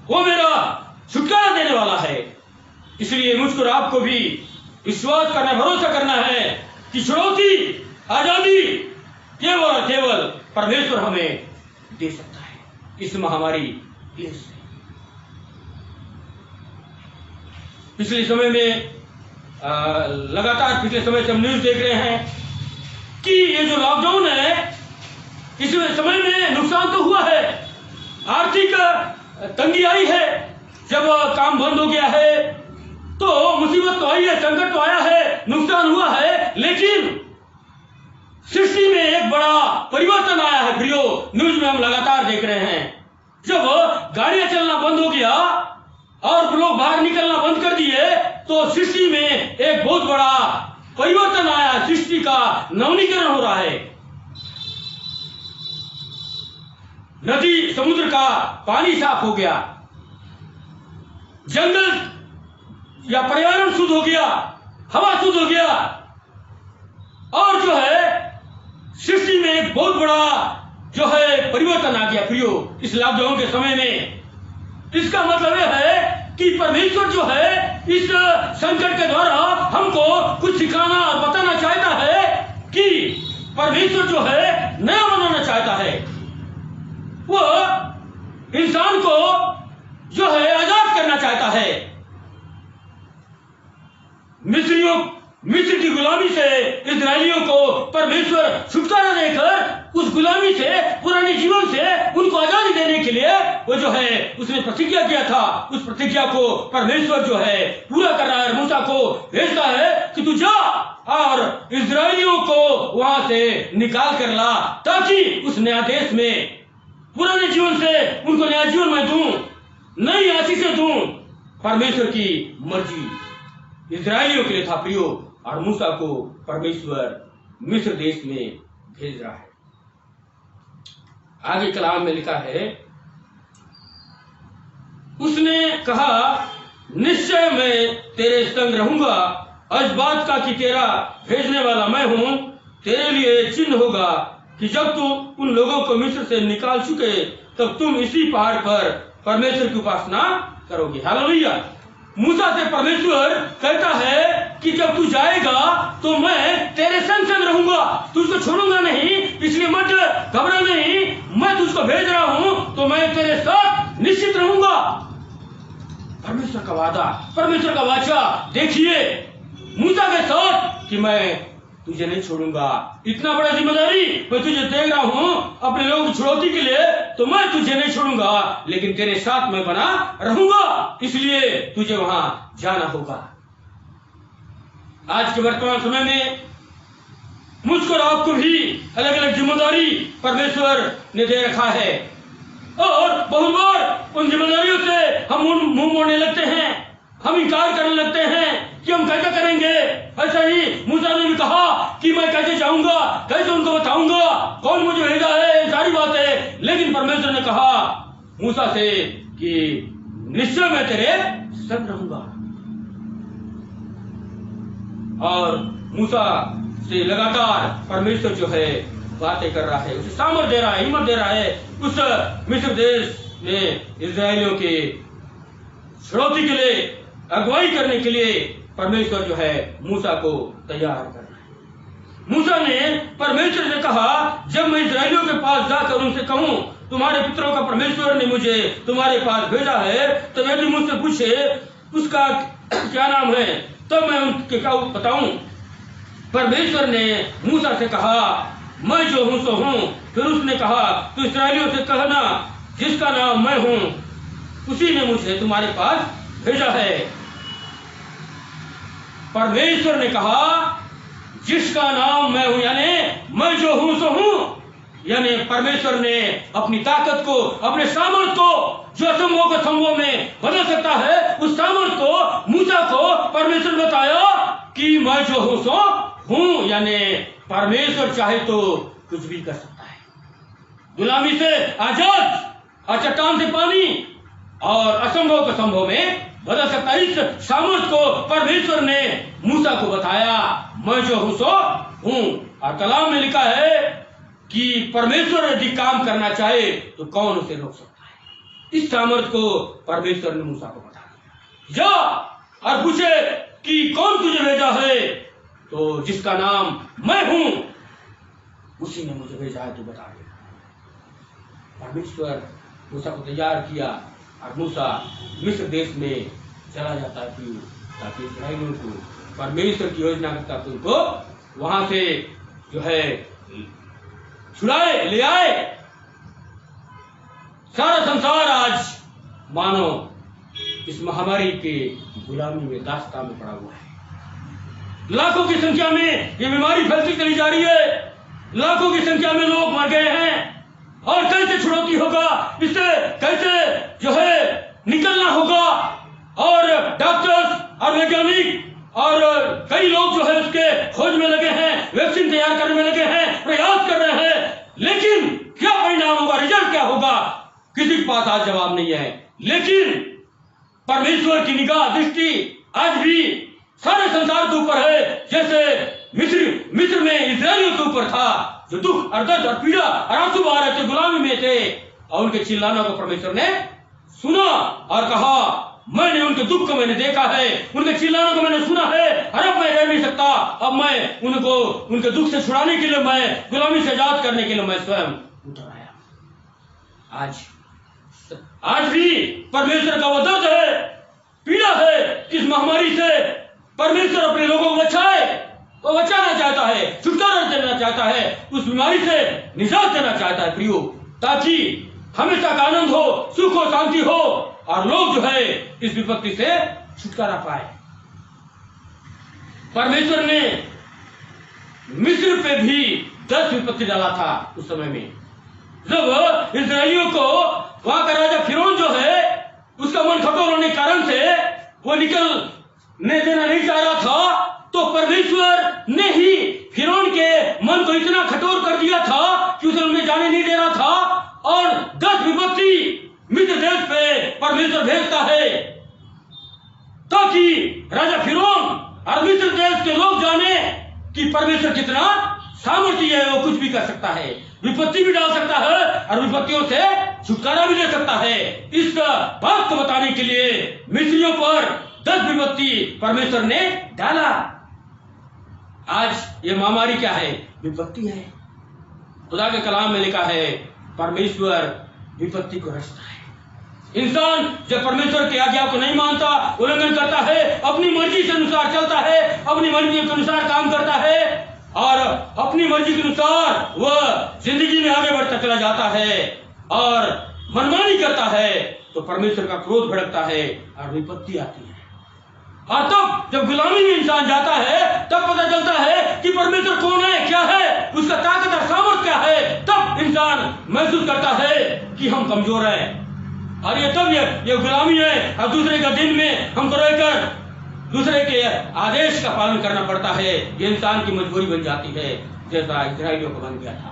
वो मेरा छुटकारा देने वाला है। इसलिए मुझको और आपको भी विश्वास करना, भरोसा करना है कि छुड़ौती, आजादी केवल और केवल परमेश्वर हमें दे सकता है इस महामारी से। पिछले समय में लगातार पिछले समय से हम न्यूज देख रहे हैं कि ये जो लॉकडाउन है, इस समय में नुकसान तो हुआ है, आर्थिक तंगी आई है, जब काम बंद हो गया है तो मुसीबत तो आई है, संकट तो आया है, नुकसान हुआ है, लेकिन सृष्टि में एक बड़ा परिवर्तन आया है प्रियो। न्यूज में हम लगातार देख रहे हैं, जब गाड़ियां चलना बंद हो गया और लोग बाहर निकलना बंद कर दिए, तो सृष्टि में एक बहुत बड़ा परिवर्तन आया, सृष्टि का नवीनीकरण हो रहा है। नदी समुद्र का पानी साफ हो गया, जंगल या पर्यावरण शुद्ध हो गया, हवा शुद्ध हो गया, और जो है सृष्टि में एक बहुत बड़ा जो है परिवर्तन आ गया प्रियो इस लॉकडाउन के समय में। इसका मतलब यह है कि परमेश्वर जो है इस संकट के द्वारा हमको कुछ सिखाना और बताना चाहता है कि परमेश्वर जो है नया बनाना चाहता है। वो इंसान को जो है आजाद करना चाहता है। मिस्र की गुलामी से इजरायलियों को परमेश्वर छुटकारा देकर उस गुलामी से, पुराने जीवन से उनको आजादी देने के लिए वो जो है उसने प्रतिज्ञा किया था। उस प्रतिज्ञा को परमेश्वर जो है पूरा कर रहा है। मूसा को भेजता है कि तू जा और इजरायलियों को वहां से निकाल कर ला, ताकि उस नया देश में पुराने जीवन से उनको नया जीवन मैं दूं, नई आशीषें दूं। परमेश्वर की मर्जी इजरायलियों के लिए था प्रियो, और मूसा को परमेश्वर मिस्र देश में भेज रहा है। आगे कलाम में लिखा है, उसने कहा निश्चय मैं तेरे संग रहूंगा, इस बात का कि तेरा भेजने वाला मैं हूं। तेरे लिए चिन्ह होगा कि जब तुम उन लोगों को मिस्र से निकाल चुके तब तुम इसी पहाड़ पर परमेश्वर की उपासना करोगे। हालेलुया। मूसा से परमेश्वर कहता है कि जब तू जाएगा तो मैं तेरे संग संग रहूंगा, तुझको छोड़ूंगा नहीं, इसलिए मत घबरा नहीं, मैं तुझको भेज रहा हूं तो मैं तेरे साथ निश्चित रहूंगा। परमेश्वर का वादा, परमेश्वर का वाचा देखिए मूसा के साथ कि मैं तुझे नहीं छोड़ूंगा। इतना बड़ा जिम्मेदारी मैं तुझे दे रहा हूं अपने लोगों की छुड़ौती के लिए, तो मैं तुझे नहीं छोड़ूंगा, लेकिन तेरे साथ मैं बना रहूंगा, इसलिए तुझे वहां जाना होगा। आज के वर्तमान समय में मुझको और आपको भी अलग अलग जिम्मेदारी परमेश्वर ने दे रखा है, और बहुत बार उन जिम्मेदारियों से हम मुंह मोड़ने लगते हैं, हम इनकार करने लगते हैं कि हम कैसे करेंगे। ऐसा ही मूसा ने भी कहा कि मैं कैसे जाऊंगा, कैसे उनको बताऊंगा, कौन मुझे भेजा है, सारी बातें। लेकिन परमेश्वर ने कहा मूसा से कि निश्चय मैं तेरे संग रहूंगा, और मूसा से लगातार परमेश्वर जो है बातें कर रहा है, उसे सामर्थ दे रहा है, हिम्मत दे रहा है। उस मिस्र देश में इजरायलियों के छुड़ौती के लिए, अगुवाई करने के लिए परमेश्वर जो है मूसा को तैयार कर रहा है। मूसा ने परमेश्वर से कहा, जब मैं इजरायलियों के पास जाकर उनसे कहूं तुम्हारे पितरों का परमेश्वर ने मुझे तुम्हारे पास भेजा है, तो यदि मुझसे पूछे उसका क्या नाम है तब मैं उनके क्या बताऊं। परमेश्वर ने मूसा से कहा, मैं जो हूं सो हूं। फिर उसने कहा, तो इस्राएलियों से कहना जिसका नाम मैं हूं उसी ने मुझे तुम्हारे पास भेजा है। परमेश्वर ने कहा जिसका नाम मैं हूं, यानी मैं जो हूं सो हूं, यानी परमेश्वर ने अपनी ताकत को, अपने सामर्थ को, जो असंभव को संभव में बदल सकता है, उस सामर्थ को मूसा को परमेश्वर ने बताया कि मैं जो हूं सो हूं, यानी परमेश्वर चाहे तो कुछ भी कर सकता है। गुलामी से आजाद, और चट्टान से पानी, और असंभव को संभव में बदल सकता है। इस सामर्थ को परमेश्वर ने मूसा को बताया, मैं जो हूं सो हूं। और कलाम में लिखा है कि परमेश्वर यदि काम करना चाहे तो कौन उसे रोक सकता है। इस सामर्थ को परमेश्वर ने मूसा को बताया। जा और पूछे कि कौन तुझे भेजा है, तो जिसका नाम मैं हूं उसी ने मुझे भेजा है, तू बता दे। परमेश्वर मूसा को तैयार किया, और मूसा मिस्र देश में चला जाता है ताकि इस्राएलियों को परमेश्वर की योजना करता तो उनको वहां से जो है छुड़ाए ले आए। सारा संसार आज मानो इस महामारी के गुलामी में, दास्तान में पड़ा हुआ है। लाखों की संख्या में ये बीमारी फैलती चली जा रही है, लाखों की संख्या में लोग मर गए हैं, और कैसे छुड़ौती होगा, इससे कैसे जो है निकलना होगा। और डॉक्टर्स और वैज्ञानिक और कई लोग जो है उसके खोज में लगे हैं, वैक्सीन तैयार करने में लगे हैं, प्रयास कर रहे हैं, लेकिन क्या परिणाम होगा, रिजल्ट क्या होगा, किसी के पास आज जवाब नहीं है। लेकिन परमेश्वर की निगाह दृष्टि आज भी सारे संसार के ऊपर है, जैसे मिस्र में इजरायलियों के ऊपर था, जो दुख और दर्द और पीड़ा और आंसू बहा रहे थे, गुलामी में थे, और उनके चिल्लाने को परमेश्वर ने सुना और कहा, मैंने उनके दुख को मैंने देखा है, उनके चिल्लाने को मैंने सुना है, और अब मैं रह नहीं सकता, अब मैं उनको उनके दुख से छुड़ाने के लिए, मैं गुलामी से आजाद करने के लिए मैं स्वयं उतर आया। आज भी परमेश्वर का वो दर्द है, पीड़ा है, किस महामारी से परमेश्वर अपने लोगों को बचाए, वो बचाना चाहता है, छुटकारा देना चाहता है, उस बीमारी से निजात देना चाहता है प्रियो, ताकि हमेशा का आनंद हो, सुख हो, शांति हो, और लोग जो है इस विपत्ति से छुटकारा पाए। परमेश्वर ने मिस्र पे भी 10 विपत्ति डाला था उस समय में, जब इस्राएलियों को वहां का राजा फिरौन जो है उसका मन कठोर होने के कारण से वो निकलने देना नहीं चाह रहा था, तो परमेश्वर ने ही फिरौन के मन को इतना कठोर कर दिया था कि उसे उन्हें जाने नहीं दे रहा था, और 10 विपत्ति मिस्र देश पे परमेश्वर भेजता है, ताकि राजा फिरौन और मिस्र देश के लोग जाने कि परमेश्वर कितना सामर्थ्य है, वो कुछ भी कर सकता है, विपत्ति भी डाल सकता है और विपत्तियों से छुटकारा भी दे सकता है। इस बात को बताने के लिए मिस्रियों पर 10 विपत्ति परमेश्वर ने डाला। आज ये महामारी क्या है, विपत्ति है। खुदा के कलाम में लिखा है, परमेश्वर विपत्ति को रचता है। इंसान जब परमेश्वर की आज्ञा को नहीं मानता, उल्लंघन करता है, अपनी मर्जी के अनुसार चलता है, अपनी मर्जी के अनुसार काम करता है, और अपनी मर्जी के अनुसार वह जिंदगी में आगे बढ़ता चला जाता है और मनमानी करता है, तो परमेश्वर का क्रोध भड़कता है और विपत्ति आती है। और तब जब गुलामी में इंसान जाता है, तब पता चलता है कि परमेश्वर कौन है, क्या है, उसका ताकत और सामर्थ क्या है। तब इंसान महसूस करता है कि हम कमजोर हैं, और ये तब ये गुलामी है, और दूसरे का दिन में हमको रहकर दूसरे के आदेश का पालन करना पड़ता है। ये इंसान की मजबूरी बन जाती है, जैसा इस्राएलियों को बन गया था।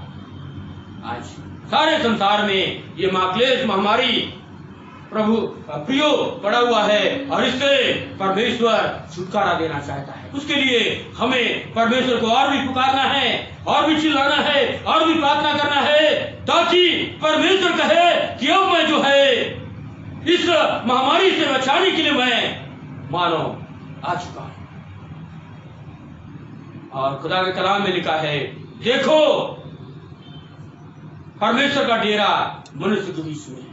आज सारे संसार में ये महाक्लेश महामारी प्रभु प्रियो पड़ा हुआ है, और इससे परमेश्वर छुटकारा देना चाहता है। उसके लिए हमें परमेश्वर को और भी पुकारना है, और भी चिल्लाना है, और भी प्रार्थना करना है, ताकि परमेश्वर कहे कि अब मैं जो है इस महामारी से बचाने के लिए मैं मानो आ चुका हूं। और खुदा के कलाम में लिखा है, देखो परमेश्वर का डेरा मनुष्य के बीच में है।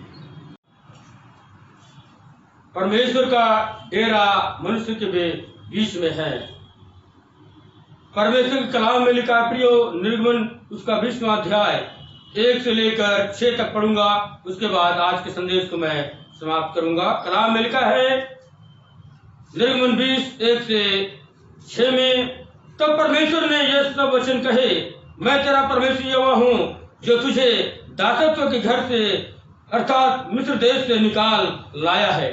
परमेश्वर का डेरा मनुष्य के बीच में है। परमेश्वर के कलाम में लिखा है प्रियो, निर्गमन उसका 20वां अध्याय 1 से लेकर 6 तक पढ़ूंगा, उसके बाद आज के संदेश को मैं समाप्त करूंगा। कलाम में लिखा है निर्गमन 20 1 से 6 में, तब परमेश्वर ने यह सब वचन कहे, मैं तेरा परमेश्वर यहोवा हूँ, जो तुझे दासत्व के घर से अर्थात मिस्र देश से निकाल लाया है।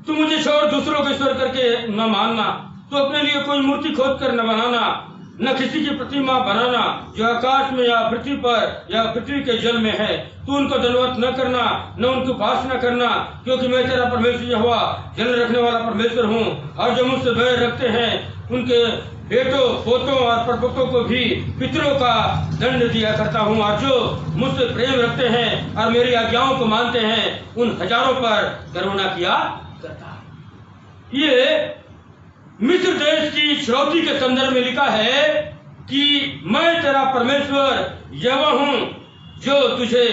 तू मुझे छोड़ दूसरों को ईश्वर करके न मानना, तो अपने लिए कोई मूर्ति खोद कर न बनाना, न किसी की प्रतिमा बनाना जो आकाश में या पृथ्वी पर या पृथ्वी के जल में है। तू उनको दंडवत न करना, न उनको उपासना करना, क्योंकि मैं तेरा परमेश्वर यहोवा जल रखने वाला परमेश्वर हूँ। और जो मुझसे बैर रखते हैं उनके बेटों पोतों और परपोतों को भी पितरों का दंड दिया करता हूँ, और जो मुझसे प्रेम रखते हैं और मेरी आज्ञाओं को मानते हैं उन हजारों पर करुणा किया करता। ये मिस्र देश की श्रौती के संदर्भ में लिखा है कि मैं तेरा परमेश्वर यहोवा हूँ, जो तुझे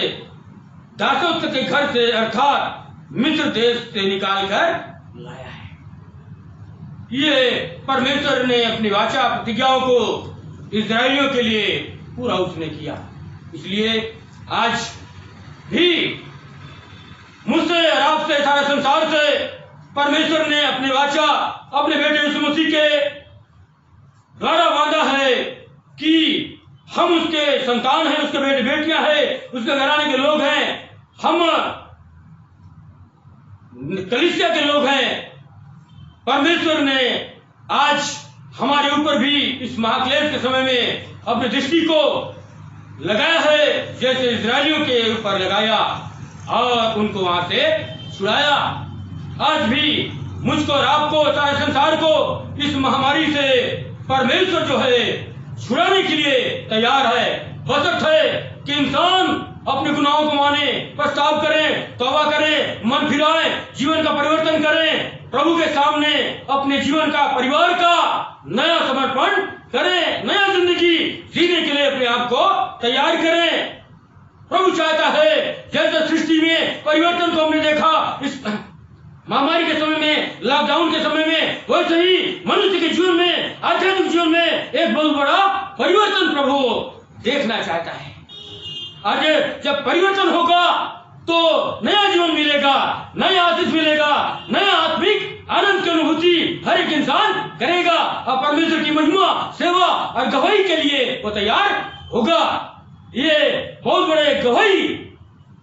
दासत्व के घर से अर्थात मिस्र देश से निकाल कर लाया है। ये परमेश्वर ने अपनी वाचा प्रतिज्ञाओं को इस्राएलियों के लिए पूरा उसने किया। इसलिए आज भी मुझसे और आपसे सारे संसार से परमेश्वर ने अपनी वाचा अपने बेटे यीशु मसीह के द्वारा वादा है कि हम उसके संतान हैं, उसके बेटे बेटियां हैं, उसके घराने के लोग हैं, हम कलीसिया के लोग हैं। परमेश्वर ने आज हमारे ऊपर भी इस महाक्लेश के समय में अपनी दृष्टि को लगाया है, जैसे इजरायलियों के ऊपर लगाया और उनको वहां से छुड़ाया। आज भी मुझको और आपको, सारे संसार को इस महामारी से परमेश्वर जो है छुड़ाने के लिए तैयार है, बशर्ते कि इंसान अपने गुनाहों को माने, पछताव करें, तौबा करें, मन फिराएं, जीवन का परिवर्तन करें, प्रभु के सामने अपने जीवन का, परिवार का नया समर्पण करें, नया जिंदगी जीने के लिए अपने आप को तैयार करें। प्रभु चाहता है जैसे सृष्टि में परिवर्तन को हमने देखा इस महामारी के समय में, लॉकडाउन के समय में, वैसे ही मनुष्य के जीवन में, आध्यात्मिक जीवन में एक बहुत बड़ा परिवर्तन प्रभु देखना चाहता है। आज जब परिवर्तन होगा तो नया जीवन मिलेगा, नया आशीष मिलेगा, नया आत्मिक आनंद की अनुभूति हर एक इंसान करेगा और परमेश्वर की महिमा, सेवा और गवाही के लिए वो तैयार होगा। ये बहुत बड़े गवाही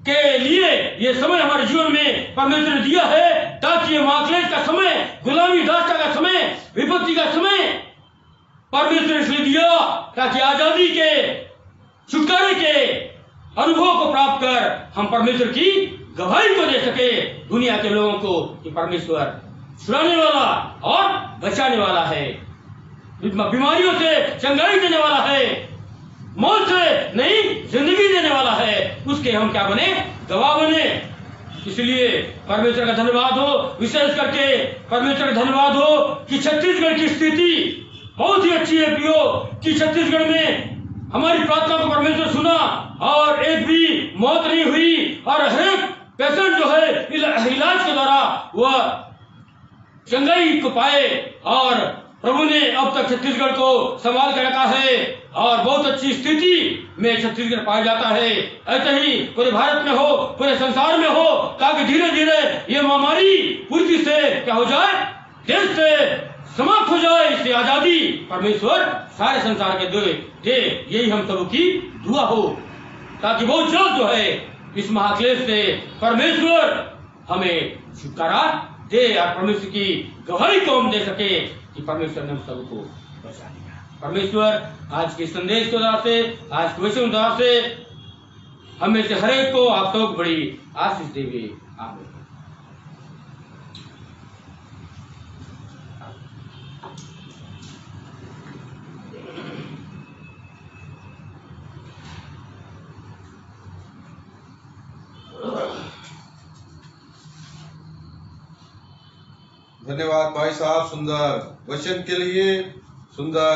के लिए ये समय हमारे जीवन में परमेश्वर ने दिया है, ताकि ये महाक्लेश का समय, गुलामी दासता का समय, विपत्ति का समय परमेश्वर ने इसलिए दिया ताकि आजादी के, छुटकारे के अनुभव को प्राप्त कर हम परमेश्वर की गवाही को दे सके दुनिया के लोगों को कि परमेश्वर छुड़ाने वाला और बचाने वाला है, बीमारियों से चंगाई देने वाला है, मौत से नई जिंदगी देने वाला है। उसके हम क्या बने? गवाह बने। इसलिए परमेश्वर का धन्यवाद हो, विशेष करके परमेश्वर का धन्यवाद हो कि छत्तीसगढ़ की स्थिति बहुत ही अच्छी है प्रियो, कि छत्तीसगढ़ में हमारी प्रार्थना को परमेश्वर सुना और एक भी मौत नहीं हुई और हर एक पेशेंट जो है इलाज के द्वारा वह चंगाई को पाए और प्रभु ने अब तक छत्तीसगढ़ को संभाल कर रखा है और बहुत अच्छी स्थिति में छत्तीसगढ़ पाया जाता है। ऐसे ही पूरे भारत में हो, पूरे संसार में हो, ताकि धीरे धीरे ये महामारी पूरी से क्या हो जाए, देश से समाप्त हो जाए, इससे आजादी परमेश्वर सारे संसार के दे। यही हम सबों की दुआ हो, ताकि बहुत जल्द जो है इस महाक्लेश से परमेश्वर हमें छुटकारा दे और परमेश्वर की गवाही को हम दे सके कि परमेश्वर ने हम सबको बचा लिया। परमेश्वर आज के संदेश के द्वारा से, आज के वचन द्वारा से हमें से हर एक को आप सबको बड़ी आशीष देवे। आमीन। धन्यवाद भाई साहब सुंदर वचन के लिए, सुंदर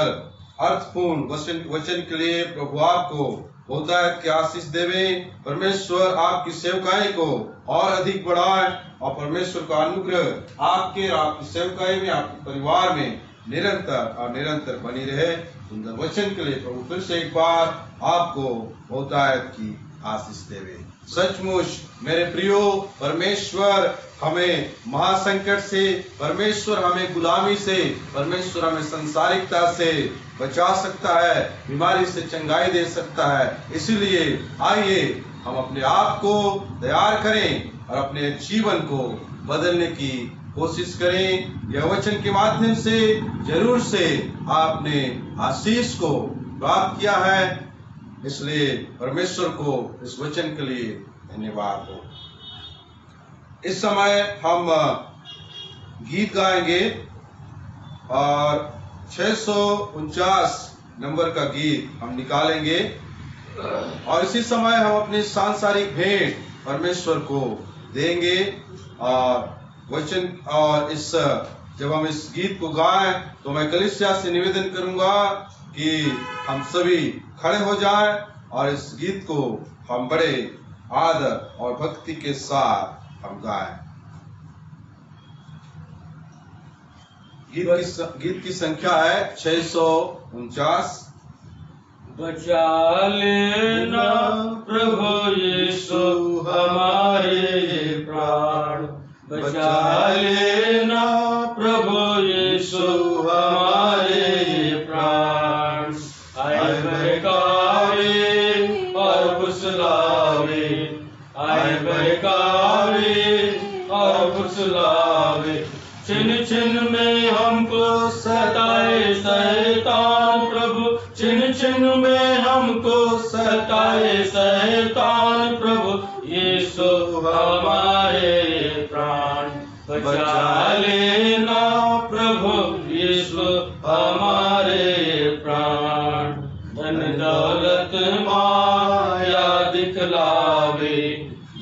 अर्थपूर्ण वचन के लिए। प्रभु आपको बहुतायत की आशीष देवे। परमेश्वर आपकी सेवकाई को और अधिक बढ़ाए और परमेश्वर का अनुग्रह आपके और आपकी सेवकाई में, आपके परिवार में निरंतर और निरंतर बनी रहे। सुंदर वचन के लिए प्रभु फिर से एक बार आपको बहुतायत की आशीष देवे। सचमुच मेरे प्रियो, परमेश्वर हमें महासंकट से, परमेश्वर हमें गुलामी से, परमेश्वर हमें संसारिकता से बचा सकता है, बीमारी से चंगाई दे सकता है। इसीलिए आइए हम अपने आप को तैयार करें और अपने जीवन को बदलने की कोशिश करें। यह वचन के माध्यम से जरूर से आपने आशीष को प्राप्त किया है, इसलिए परमेश्वर को इस वचन के लिए धन्यवाद हो। इस समय हम गीत गाएंगे और 649 नंबर का गीत हम निकालेंगे और इसी समय हम अपनी सांसारिक भेंट परमेश्वर को देंगे। और वचन और इस जब हम इस गीत को गाएं तो मैं कलीसिया से निवेदन करूंगा कि हम सभी खड़े हो जाएं और इस गीत को हम बड़े आदर और भक्ति के साथ हम गाएं। गीत की संख्या है 649। बचा लेना प्रभु यीशु हमारे प्राण, बचा लेना प्रभु यीशु हमारे प्राण। आए बहकावे और फुसलावे, आए बहकावे और फुसलावे, छिन छिन में हमको दिन में हमको सताए शैतान, प्रभु यीशु हमारे प्राण बचा लेना, प्रभु यीशु हमारे प्राण। धन दौलत माया दिखलावे,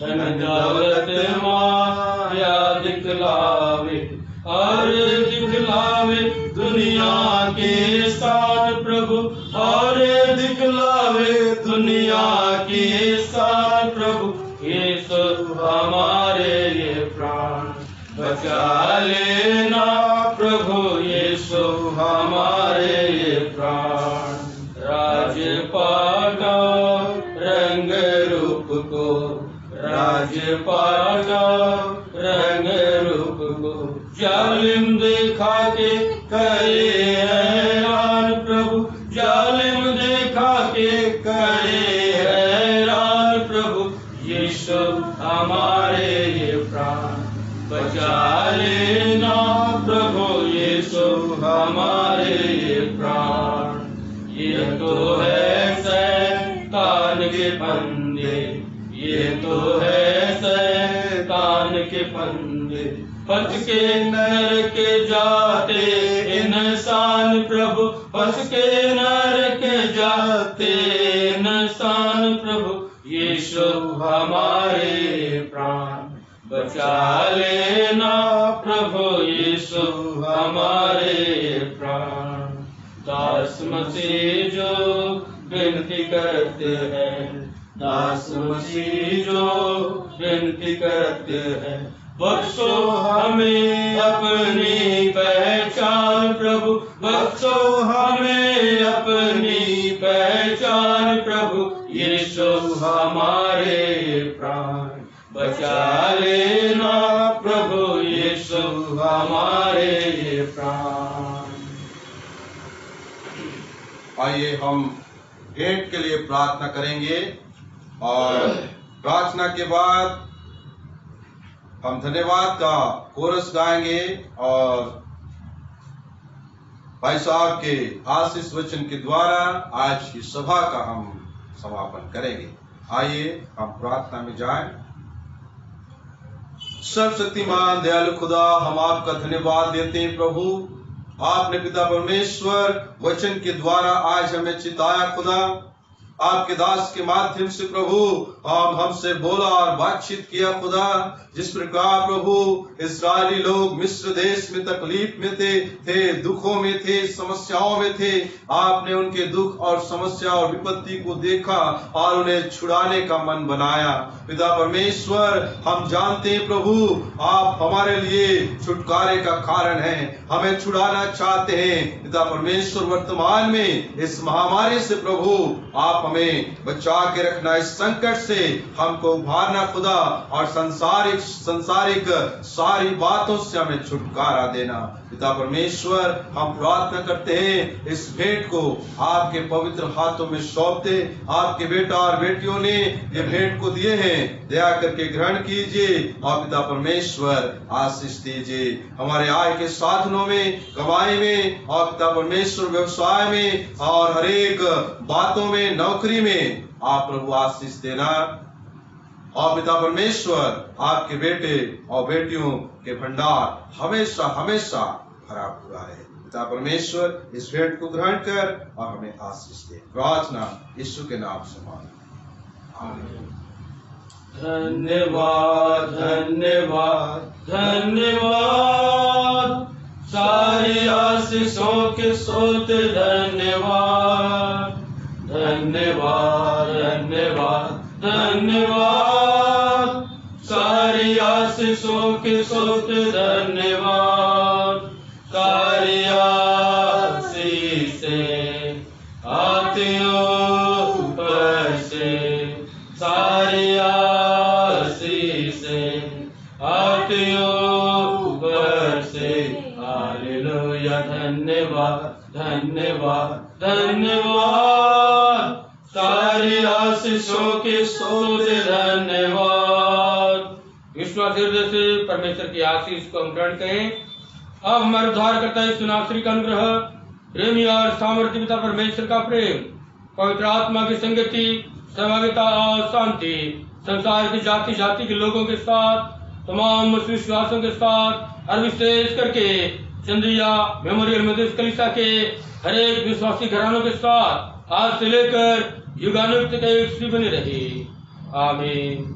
धन दौलत माया दिखलावे, और दिखलावे दुनिया के साथ, प्रभु और दिखलावे दुनिया के साथ, प्रभु यीशु हमारे ये प्राण बचा लेना, प्रभु यीशु हमारे ये प्राण। राजपाट रंग रूप को, राजपाट रंग रूप को, जालिम दिखा के करे हैरान, प्रभु जालिम दिखा के करे हैरान, प्रभु यीशु हमारे ये प्राण बचा लेना, प्रभु यीशु हमारे ये प्राण। ये तो है शैतान के फंदे, ये तो है शैतान के फंदे, फंस के नरक जाते इंसान, प्रभु फंस के नरक जाते इंसान, प्रभु यीशु हमारे प्राण बचा लेना, प्रभु यीशु हमारे प्राण। दास मसीह जो विनती करते हैं, दास मसीह जो विनती करते हैं, बख्शो हमें अपनी पहचान, प्रभु बख्शो हमें अपनी पहचान, प्रभु यीशु हमारे प्राण बचा लेना, प्रभु यीशु हमारे प्राण। आइए हम भेंट के लिए प्रार्थना करेंगे और प्रार्थना के बाद हम धन्यवाद का कोरस गाएंगे और भाई साहब के आशीष वचन के द्वारा आज की सभा का हम समापन करेंगे। आइए हम प्रार्थना में जाएं। सर्वशक्तिमान दयालु खुदा, हम आपका धन्यवाद देते हैं प्रभु, आपने पिता परमेश्वर वचन के द्वारा आज हमें चिताया खुदा, आपके दास के माध्यम से प्रभु आप हमसे बोला और बातचीत किया खुदा। जिस प्रकार प्रभु इस्राएली लोग मिस्र देश में तकलीफ में थे, दुखों में थे, समस्याओं में थे, आपने उनके दुख और समस्या और विपत्ति को देखा और उन्हें छुड़ाने का मन बनाया। पिता परमेश्वर, हम जानते हैं प्रभु आप हमारे लिए छुटकारे का कारण हैं, हमें छुड़ाना चाहते हैं। पिता परमेश्वर, वर्तमान में इस महामारी से प्रभु आप हमें बचा के रखना, इस संकट से हमको उभारना खुदा, और संसारिक सारी बातों से हमें छुटकारा देना। पिता परमेश्वर, हम प्रार्थना करते हैं इस भेंट को आपके पवित्र हाथों में सौंपते, आपके बेटा और बेटियों ने ये भेंट को दिए हैं, दया करके ग्रहण कीजिए और पिता परमेश्वर आशीष दीजिए हमारे आय के साधनों में, कमाई में, और पिता परमेश्वर व्यवसाय में और हर एक बातों में, नौकरी में आप प्रभु आशीष देना। और पिता परमेश्वर, आपके बेटे और बेटियों के भंडार हमेशा हमेशा भरा पूरा है। पिता परमेश्वर, इस भेंट को ग्रहण कर और हमें आशीष दे। प्रार्थना यीशु के नाम से मांगते, आमीन। धन्यवाद धन्यवाद धन्यवाद, सारी आशीषों के स्रोत धन्यवाद धन्यवाद धन्यवाद धन्यवाद, सारी आशीषों के स्रोत धन्यवाद। सारी आशीषें आती ऊपर से, सारी आशीषें आती ऊपर से। हालेलुया, धन्यवाद धन्यवाद धन्यवाद, सारी आशीषों के स्रोत धन्यवाद। विश्वास हृदय से परमेश्वर की आशीष को हम ग्रहण करें। अब हमारे उद्धारकर्ता यीशु नासरी का अनुग्रह, प्रेमी और सामर्थ्य पिता परमेश्वर का प्रेम पवित्र आत्मा की संगति, सहभागिता और शांति संसार की जाति जाति के लोगों के साथ, तमाम विश्वासों के साथ और विशेष करके चंद्रिया मेमोरियल मेथोडिस्ट कलीसिया के हर एक विश्वासी घरानों के साथ आज से लेकर युगानुयुग तक एक सी बनी रही। आमीन।